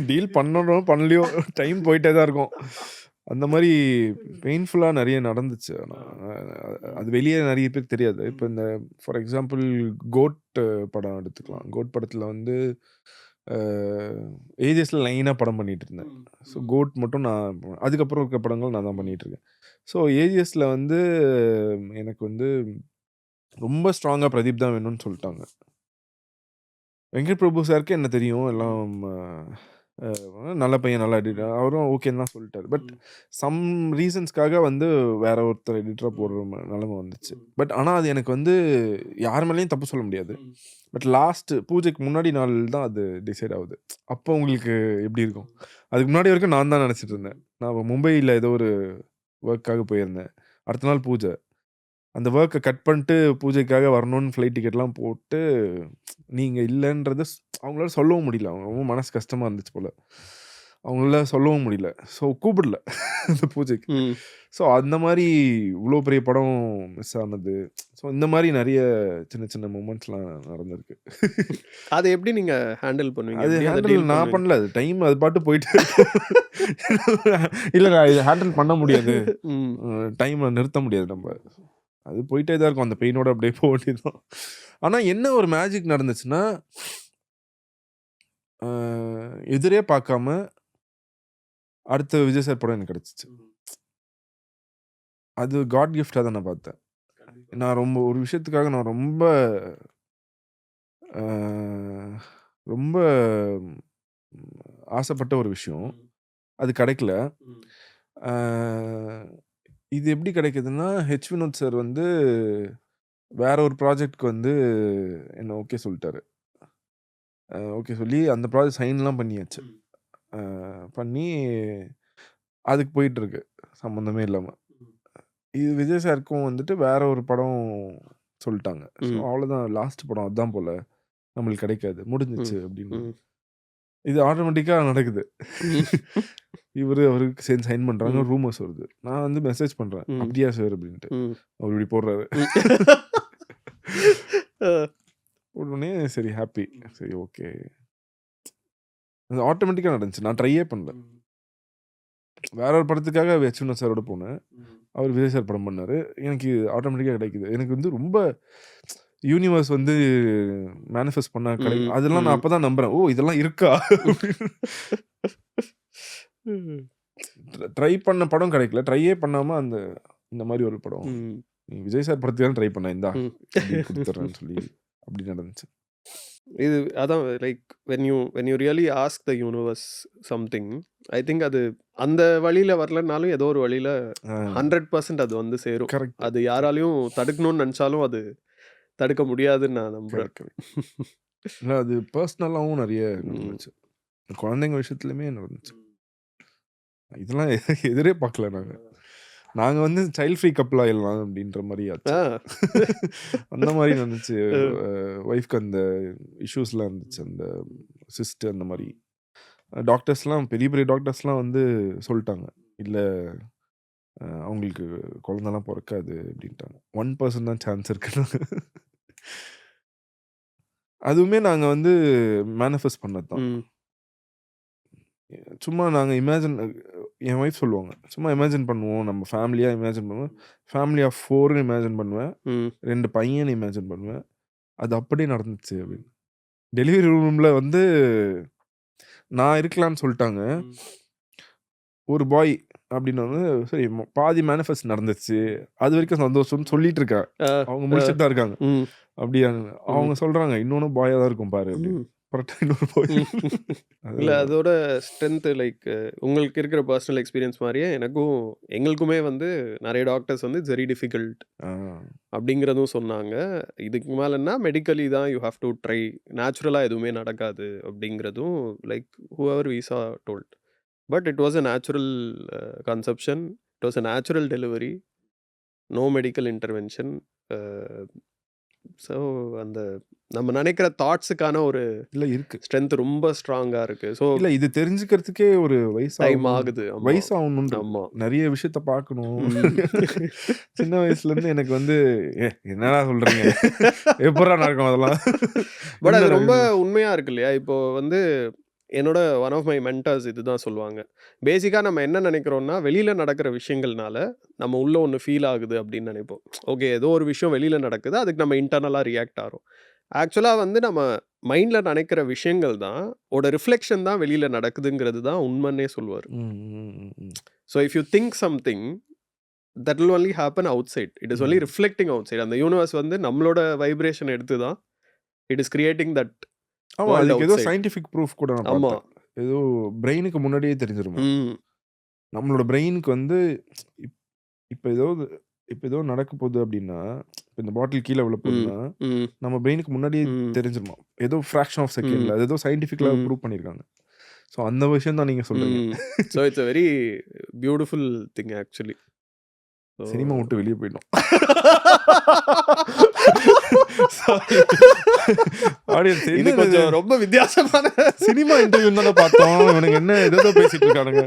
டீல் பண்ணணும் பண்ணலையோ டைம் போயிட்டே தான் இருக்கும். அந்த மாரி பெயின்ஃபுல்லா நெறைய நடந்துச்சு. ஆனா அது வெளிய நெறைய பேருக்கு தெரியாது. இப்ப இந்த ஃபார் எக்ஸாம்பிள் கோட் படம் எடுத்துக்கலாம். கோட் படத்துல வந்து அ ஏஜஸ்ல லைனா படம் பண்ணிட்டு இருந்தேன். ஸோ கோட் மட்டும் நான் அதுக்கப்புறம் இருக்க படங்கள் நான் தான் பண்ணிட்டு இருக்கேன். ஸோ ஏஜஸ்ல வந்து எனக்கு வந்து ரொம்ப ஸ்ட்ராங்கா பிரதீப் தான் வேணும்னு சொல்ட்டாங்க. வெங்கட் பிரபு சாருக்கு என்ன தெரியும் எல்லாம் நல்ல பையன் நல்லா எடிட்டர் அவரும் ஓகேன்னு தான் சொல்லிட்டாரு. பட் சம் ரீசன்ஸ்க்காக வந்து வேற ஒருத்தர் எடிட்டரா போடுற நிலைமை வந்துச்சு. பட் ஆனால் அது எனக்கு வந்து யார் மேலேயும் தப்பு சொல்ல முடியாது. பட் லாஸ்ட் பூஜைக்கு முன்னாடி நாள் தான் அது டிசைட் ஆகுது. அப்போ உங்களுக்கு எப்படி இருக்கும்? அதுக்கு முன்னாடி வரைக்கும் நான் தான் நினச்சிட்டு இருந்தேன். நான் மும்பையில் ஏதோ ஒரு ஒர்க்காக போயிருந்தேன். அடுத்த நாள் பூஜை. அந்த ஒர்க்கை கட் பண்ணிட்டு பூஜைக்காக வரணும்னு ஃப்ளைட் டிக்கெட்லாம் போட்டு நீங்க இல்லன்றத அவங்களால சொல்லவும் முடியல. அவங்க ரொம்ப மனசு கஷ்டமா இருந்துச்சு போல. அவங்களால சொல்லவும் முடியல. ஸோ கூப்பிடல அந்த பூஜைக்கு. ஸோ அந்த மாரி இவ்ளோ பெரிய படம் மிஸ் ஆனது. ஸோ இந்த மாரி நெறைய சின்ன சின்ன மொமெண்ட்ஸ்லாம் நடந்திருக்கு. அத எப்படி நீங்க ஹேண்டில் பண்ணுவீங்க? அது எப்படி அத ஹேண்டில் டீல் நான் பண்ணுவீங்க? பண்ணல. அது டைம் அது பாட்டு போயிட்டே இருக்கும். இல்ல நான் இத ஹேண்டில் பண்ண முடியாது. ம். டைம நிறுத்த முடியாது நம்ம. அது போயிட்டே தான் இருக்கும். அந்த பெயினோட அப்படியே போ வேண்டியதுதான். ஆனா என்ன ஒரு மேஜிக் நடந்துச்சுன்னா, அ எதிரே பார்க்காம அடுத்த விஜய் சார் படம் எனக்கு கிடைச்சுச்சு. அது காட் கிஃப்ட்டா தான் நான் பார்த்தேன். நான் ரொம்ப ஒரு விஷயத்துக்காக நான் ரொம்ப அ ரொம்ப ஆசைப்பட்ட ஒரு விஷயம். அது கிடைக்கல. அ இது எப்படி கிடைக்குதுன்னா, ஹெச். வினோத் சார் வந்து வேற ஒரு ப்ராஜெக்ட்க்கு வந்து என்ன ஓகே சொல்ட்டாரு. ஓகே சொல்லி அந்த ப்ராஜெக்ட் சைன்லாம் பண்ணியாச்சு. பண்ணி அதுக்கு போயிட்டுருக்கு. சம்மந்தமே இல்லாம. இது விஜய் சாருக்கும் வந்துட்டு வேற ஒரு படம் சொல்ட்டாங்க. ஸோ அவ்வளோதான் லாஸ்ட் படம் அதான் போல. நம்மளுக்கு கிடைக்காது. முடிஞ்சிச்சு அப்படின்னு. இது ஆட்டோமேட்டிக்கா நடக்குது. அவருக்கு சேர்ந்து சைன் பண்றாங்க. ரூமர்ஸ் வருது. நான் வந்து மெசேஜ் பண்றேன். அப்படியா சார் அப்படின்ட்டு. அவர் இப்படி போடுறாரு. உடனே சரி ஹாப்பி. சரி ஓகே. அது ஆட்டோமேட்டிக்கா நடந்துச்சு. நான் ட்ரையே பண்ணல. வேற ஒரு படத்துக்காக ஹெச். வினோத் சாரோட போனேன். அவர் விஜய் சார் படம் பண்ணாரு. எனக்கு ஆட்டோமேட்டிக்கா கிடைக்குது. எனக்கு வந்து ரொம்ப யூனிவர்ஸ் வந்து மேனிஃபெஸ்ட் பண்ணா கிடைக்கும். அதெல்லாம் நான் அப்பதான் நம்புறேன். ஓ! இதெல்லாம் இருக்கா? ட்ரை பண்ண படம் கிடைக்கல. ட்ரையே பண்ணாம இந்த மாரி ஒரு படம். நீ விஜய் சார் படத்துக்கு தான் ட்ரை பண்ண. இந்தா இப்படி குடுத்துறேன்னு சொல்லி அப்படி நடந்துச்சு. இது அதான் like when you really ask the universe something, I think அது அந்த வழியில வரலனாலும் ஏதோ ஒரு வழியில 100% அது வந்து சேரும். கரெக்ட். அது யாராலையும் தடுக்கணும்னு நினைச்சாலும் அது தடுக்க முடியாதுன்னு நான் நம்புறேன். இல்ல அது பர்சனலாவும் நெறைய நடந்துச்சு. குழந்தைங்க விஷயத்துலயுமே நடந்துச்சு. இதெல்லாம் எதிரே பார்க்கல நாங்க. நாங்க வந்து சைல்ட் ஃப்ரீ கப்புள் ஆயிடலாம் அப்படின்ற மாரி ஆச்சு. அந்த மாரி நடந்துச்சு. ஒய்ஃப்க்கு அந்த இஷ்யூஸ்லாம் இருந்துச்சு. அந்த சிஸ்ட் அந்த மாரி. டாக்டர்ஸ்லாம் பெரிய பெரிய டாக்டர்ஸ்லாம் வந்து சொல்ட்டாங்க. இல்ல அவங்களுக்கு குழந்தலாம் பொறக்காது அப்படின்ட்டாங்க. 1% தான் சான்ஸ் இருக்குன்னாங்க. அதுவுமே நாங்க வந்து மேனிஃபெஸ்ட் பண்ணது தான். சும்மா நாங்க என் ஒய்ஃப் சொல்லுவாங்க. சும்மா இமேஜின் பண்ணுவோம். நம்ம ஃபேமிலியா இமேஜின் பண்ணுவோம். ஃபேமிலி ஆஃப் 4ன்னு இமேஜின் பண்ணுவேன். 2 பையன்னு இமேஜின் பண்ணுவேன். அது அப்படியே நடந்துச்சு அப்படின்னு. டெலிவரி ரூம்ல வந்து நான் இருக்கலாம்னு சொல்ட்டாங்க. ஒரு பாய் அப்படின்னோனே சரி பாதி மேனிஃபெஸ்ட் நடந்துச்சு. அது வரைக்கும் சந்தோஷம்னு சொல்லிட்டு இருக்கா. அவங்க முடிச்சுட்டு தான் இருக்காங்க. அப்படியா அவங்க சொல்றாங்க இன்னொன்னு பாயா தான் இருக்கும் பாரு அப்படின்னு. இன்னொரு பாய். இல்ல அதோட ஸ்ட்ரென்த் லைக் உங்களுக்கு இருக்கிற பர்சனல் எக்ஸ்பீரியன்ஸ் மாரியே எங்களுக்குமே வந்து நிறைய டாக்டர்ஸ் வந்து இட்ஸ் வெரி டிஃபிகல்ட் அப்படிங்கிறதும் சொன்னாங்க. இதுக்கு மேலன்னா மெடிக்கலி தான் யூ ஹேவ் டு ட்ரை. நேச்சுரலா எதுவுமே நடக்காது அப்படிங்கிறதும் like whoever we saw told. But it was a natural conception. It was a natural delivery. No medical intervention. So அந்த நம்ம நினைக்கிற தாட்ஸுக்கான ஒரு இல்ல இருக்கு. ஸ்ட்ரென்த் ரொம்ப ஸ்ட்ராங்கா இருக்கு. ஸோ இல்ல இது தெரிஞ்சுக்கிறதுக்கே ஒரு டைம் வயசாகணும் ஆகுது. ஆமா. வயசாகணுன்றது. ஆமா. நிறைய விஷயத்த பார்க்கணும். ம். சின்ன வயசுலேருந்து எனக்கு வந்து என்னடா சொல்றீங்க, எப்படா நடக்கும் அதெல்லாம். பட் அது என்னடா ரொம்ப இது? உண்மையா இருக்கு இல்லையா? இப்போ வந்து என்னோட ஒன் ஆஃப் மை மென்டர்ஸ் இதுதான் சொல்லுவாங்க. பேசிக்கா நம்ம என்ன நினைக்கிறோம்னா, வெளியில நடக்கிற விஷயங்கள்னால நம்ம உள்ள ஒண்ணு ஃபீல் ஆகுது அப்படின்னு நினைப்போம். ஓகே, ஏதோ ஒரு விஷயம் வெளியில நடக்குது. அதுக்கு நம்ம இன்டர்னலா ரியாக்ட் ஆறோம். ஆக்சுவலா வந்து நம்ம மைண்ட்ல நினைக்கிற விஷயங்கள் தான் ஓட ரிஃப்ளெக்ஷன் தான் வெளியில நடக்குதுங்கிறது தான் உண்மைன்னே சொல்லுவாரு. ம், ம், ம், ம். So if you think something that will only happen outside. It is only hmm. Reflecting outside. அந்த யூனிவர்ஸ் வந்து நம்மளோட வைப்ரேஷன் எடுத்து தான் இட் இஸ் கிரியேட்டிங் தட் ஆமா, வேர்ல்ட் அதுக்கு அவுட் ஏதோ சைட். சயின்டிஃபிக் ப்ரூஃப் கூட நான் ஆமா. பார்த்தேன். ஏதோ பிரெயினுக்கு முன்னாடியே தெரிஞ்சிருமா. ம். நம்மளோட பிரெயினுக்கு வந்து இப் இப்ப ஏதோ நடக்க போகுது அப்படின்னா, இப்ப இந்த பாட்டில் கீழ விழ ம். போகுதுன்னா, ம். நம்ம பிரெயினுக்கு முன்னாடியே ம். தெரிஞ்சிருமா. ஏதோ ஃபிராக்ஷன் ஆஃப் ம். செகண்ட்ல. அது ஏதோ சயின்டிஃபிக்கலா ம். ப்ரூவ் பண்ணியிருக்காங்க. ஸோ அந்த விஷயம் தான் நீங்க சொல்றீங்க. ம். So it's a very beautiful thing actually. So cinema விட்டு வெளிய போயிட்டோம். சாரி. ஆடியன்ஸ் இது என்னது இது? கொஞ்சம் ரொம்ப வித்தியாசமான சினிமா இன்டர்வியூ தானே பார்த்தோம். இவனுங்க என்ன ஏதேதோ பேசிட்டு இருக்கானுங்க.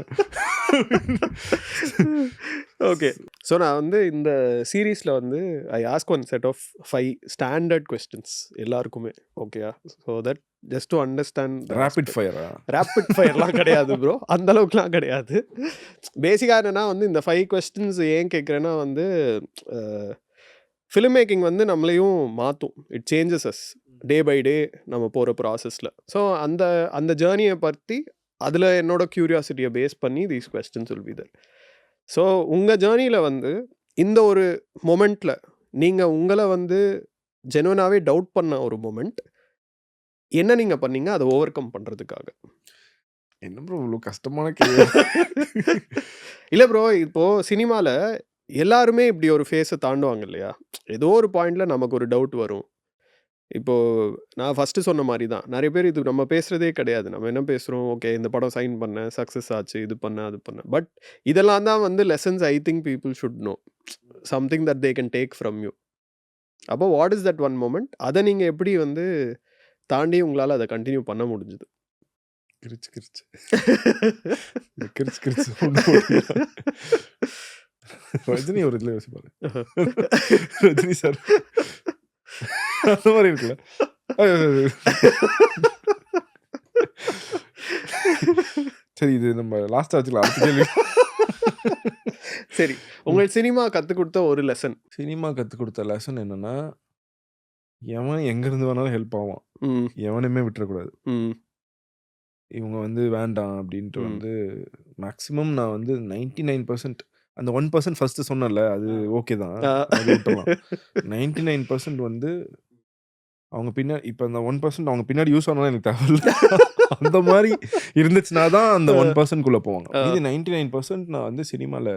ஓகே. ஸோ நான் வந்து இந்த சீரீஸ்ல வந்து I ask one set of 5 standard questions எல்லாருக்குமே. ஓகேயா? So that just to understand rapid ஃபயரா? ராபிட் ஃபயர்லாம் கிடையாது ப்ரோ. அந்த அளவுக்குலாம் கிடையாது. பேசிக்கா என்னன்னா வந்து இந்த 5 கொஸ்டின்ஸ் ஏன் கேட்குறேன்னா வந்து ஃபிலிம் மேக்கிங் வந்து நம்மளையும் மாற்றும். It changes us day by day நம்ம போகிற ப்ராசஸில். ஸோ அந்த அந்த ஜேர்னியை பற்றி அதில் என்னோட க்யூரியாசிட்டியை பேஸ் பண்ணி these questions will be there. So உங்கள் ஜேர்னியில் வந்து இந்த ஒரு மொமெண்ட்டில் நீங்கள் உங்களை வந்து ஜெனுவனாகவே டவுட் பண்ண ஒரு மொமெண்ட் என்ன நீங்கள் பண்ணீங்க அதை ஓவர் கம் பண்ணுறதுக்காக? என்ன ப்ரோ இவ்வளோ கஷ்டமான கேள்வி? இல்லை ப்ரோ, இப்போது சினிமாவில் எல்லாருமே இப்படி ஒரு ஃபேஸை தாண்டுவாங்க இல்லையா? ஏதோ ஒரு பாயிண்டில் நமக்கு ஒரு டவுட் வரும். இப்போது நான் ஃபஸ்ட்டு சொன்ன மாதிரி தான் நிறைய பேர் இது நம்ம பேசுகிறதே கிடையாது. நம்ம என்ன பேசுகிறோம், ஓகே இந்த படம் சைன் பண்ணேன், சக்ஸஸ் ஆச்சு, இது பண்ணேன், அது பண்ணேன். பட் இதெல்லாம் தான் வந்து lessons I think people should know. Something that they can take from you. அப்போ what is that one moment? அதை நீங்கள் எப்படி வந்து தாண்டி உங்களால் அதை கண்டினியூ பண்ண முடிஞ்சுது? கிரிச்சு கிரிச்சு. இந்த கிரிச்சு கிரிச்சு ஒண்ணு போடுறீங்களா? ரஜினி ஒரு இதில் யோசிப்பாரு. ரஜினி சார் அந்த மாதிரி இருக்குல்ல. சரி, இது நம்ம லாஸ்டா வச்சுக்கலாம். அடுத்த கேள்வி. சரி, உங்களுக்கு சினிமா கற்றுக் கொடுத்த ஒரு லெசன். சினிமா கற்றுக் கொடுத்த லெசன் என்னன்னா, எவன் எங்கேருந்து வேணாலும் ஹெல்ப் ஆவான். எவனையுமே விட்டுறக்கூடாது. இவங்க வந்து வேண்டாம் அப்படின்ட்டு வந்து மேக்ஸிமம் நான் வந்து 99% அந்த 1% ஃபர்ஸ்ட் சொன்னேன்ல, அது ஓகே தான். அது விட்டுறலாம். 99% வந்து அவங்க பின்னாடி இப்போ அந்த 1% அவங்க பின்னாடி யூஸ் ஆனாலும் எனக்கு தேவையில்ல. அந்த மாதிரி இருந்துச்சுன்னா தான் அந்த 1%க்குள்ளே போவாங்க. இது 99% நான் வந்து சினிமாவில்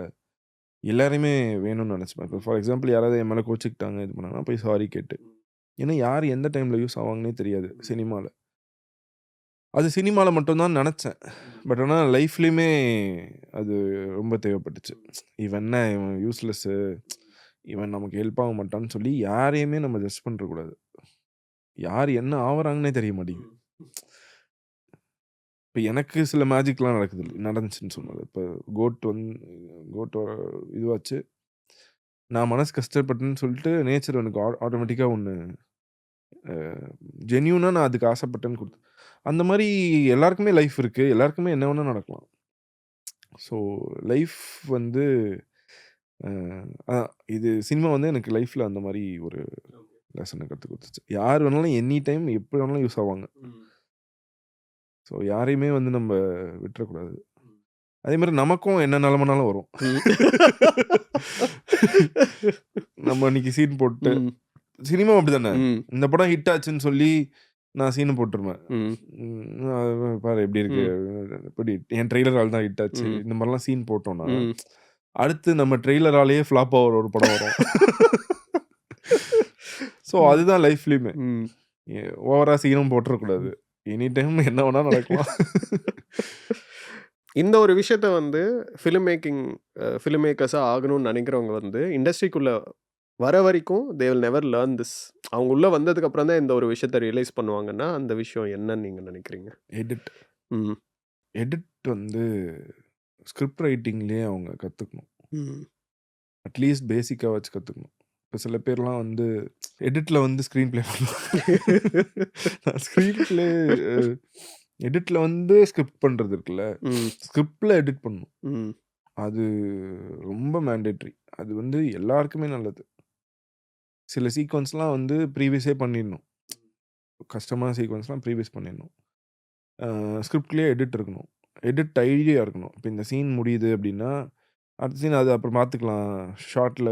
எல்லாரையுமே வேணும்னு நினச்சிப்பேன். இப்போ ஃபார் எக்ஸாம்பிள் யாராவது என் மேலே கோச்சிக்கிட்டாங்க, இது பண்ணாங்கன்னா போய் சாரி கேட்டு. ஏன்னா யார் எந்த டைமில் யூஸ் ஆவாங்கன்னே தெரியாது சினிமாவில். அது சினிமாவில் மட்டும்தான் நினச்சேன். பட் ஆனால் லைஃப்லேயுமே அது ரொம்ப தேவைப்பட்டுச்சு. இவன் என்ன, இவன் யூஸ்லெஸ்ஸு, இவன் நமக்கு ஹெல்ப் ஆக மாட்டான்னு சொல்லி யாரையுமே நம்ம ஜட்ஜ் பண்ணுறக்கூடாது. யார் என்ன ஆகுறாங்கன்னே தெரிய மாட்டேங்குது. இப்போ எனக்கு சில மேஜிக்லாம் நடந்துச்சுன்னு சொன்னது. இப்போ கோட் இதுவாச்சு. நான் மனசு கஷ்டப்பட்டேன்னு சொல்லிட்டு நேச்சர் எனக்கு ஆட்டோமேட்டிக்காக ஒன்று ஜென்யூனாக நான் அதுக்கு ஆசைப்பட்டேன்னு கொடுத்தேன். அந்த மாதிரி எல்லாருக்குமே லைஃப் இருக்குது. எல்லாருக்குமே என்ன வேணால் நடக்கலாம். ஸோ லைஃப் வந்து இது சினிமா வந்து எனக்கு லைஃப்பில் அந்த மாதிரி ஒரு லெசனை கற்றுக் கொடுத்துச்சு. யார் வேணாலும் எனி டைம் எப்படி வேணாலும் யூஸ் ஆவாங்க. ஸோ யாரையுமே வந்து நம்ம விட்டுறக்கூடாது. அதே மாதிரி நமக்கும் என்ன நிலமனாலும் வரும். நம்ம இன்னைக்கு சீன் போட்டு சினிமா அப்படி தானே. இந்த படம் ஹிட் ஆச்சுன்னு சொல்லி நான் சீனை போட்டுருவேன். பாரு எப்படி இருக்கு, இப்படி என் ட்ரெய்லரால் தான் ஹிட் ஆச்சு, இந்த மாதிரிலாம் சீன் போட்டோம்னா அடுத்து நம்ம ட்ரெய்லராலேயே ஃப்ளாப் ஆகிற ஒரு படம் வரும். ஸோ அதுதான் லைஃப்லேயுமே ஓவரா சீனும் போட்டுறக்கூடாது. எனி டைம் என்ன வேணா நடக்கலாம். இந்த ஒரு விஷயத்த வந்து ஃபிலிம் மேக்கர்ஸா ஆகணும்னு நெனைக்கிறவங்க வந்து இண்டஸ்ட்ரிக்குள்ள வர வரைக்கும் they will never learn this. அவங்க உள்ள வந்ததுக்கு அப்புறம் தான் இந்த ஒரு விஷயத்த ரியலைஸ் பண்ணுவாங்கன்னா, அந்த விஷயம் என்னன்னு நீங்க நெனைக்கிறீங்க? எடிட். ம். எடிட் வந்து ஸ்கிரிப்ட் ரைட்டிங்லயே அவங்க கத்துக்கணும். ம். அட்லீஸ்ட் பேசிக்கா வச்சு கத்துக்கணும். இப்ப சில பேர்லாம் வந்து எடிட்ல வந்து ஸ்க்ரீன் ப்ளே ஸ்க்ரீன் ப்ளே எடிட்ல வந்து ஸ்கிரிப்ட் பண்றது இருக்குல்ல, ம். ஸ்கிரிப்ட்ல எடிட் பண்ணணும். ம். அது ரொம்ப மேண்டேட்டரி. அது வந்து எல்லாருக்குமே நல்லது. சில சீக்வென்ஸ்லாம் வந்து ப்ரீவியஸே பண்ணிடணும். கஷ்டமான சீக்வென்ஸ்லாம் ப்ரீவியஸ் பண்ணிடணும். ஸ்கிரிப்ட்லயே எடிட் இருக்கணும். எடிட் ஐடியா இருக்கணும். இப்போ இந்த சீன் முடியுது அப்படின்னா, அடுத்த சீன் அது அப்புறம் பார்த்துக்கலாம். ஷார்ட்ல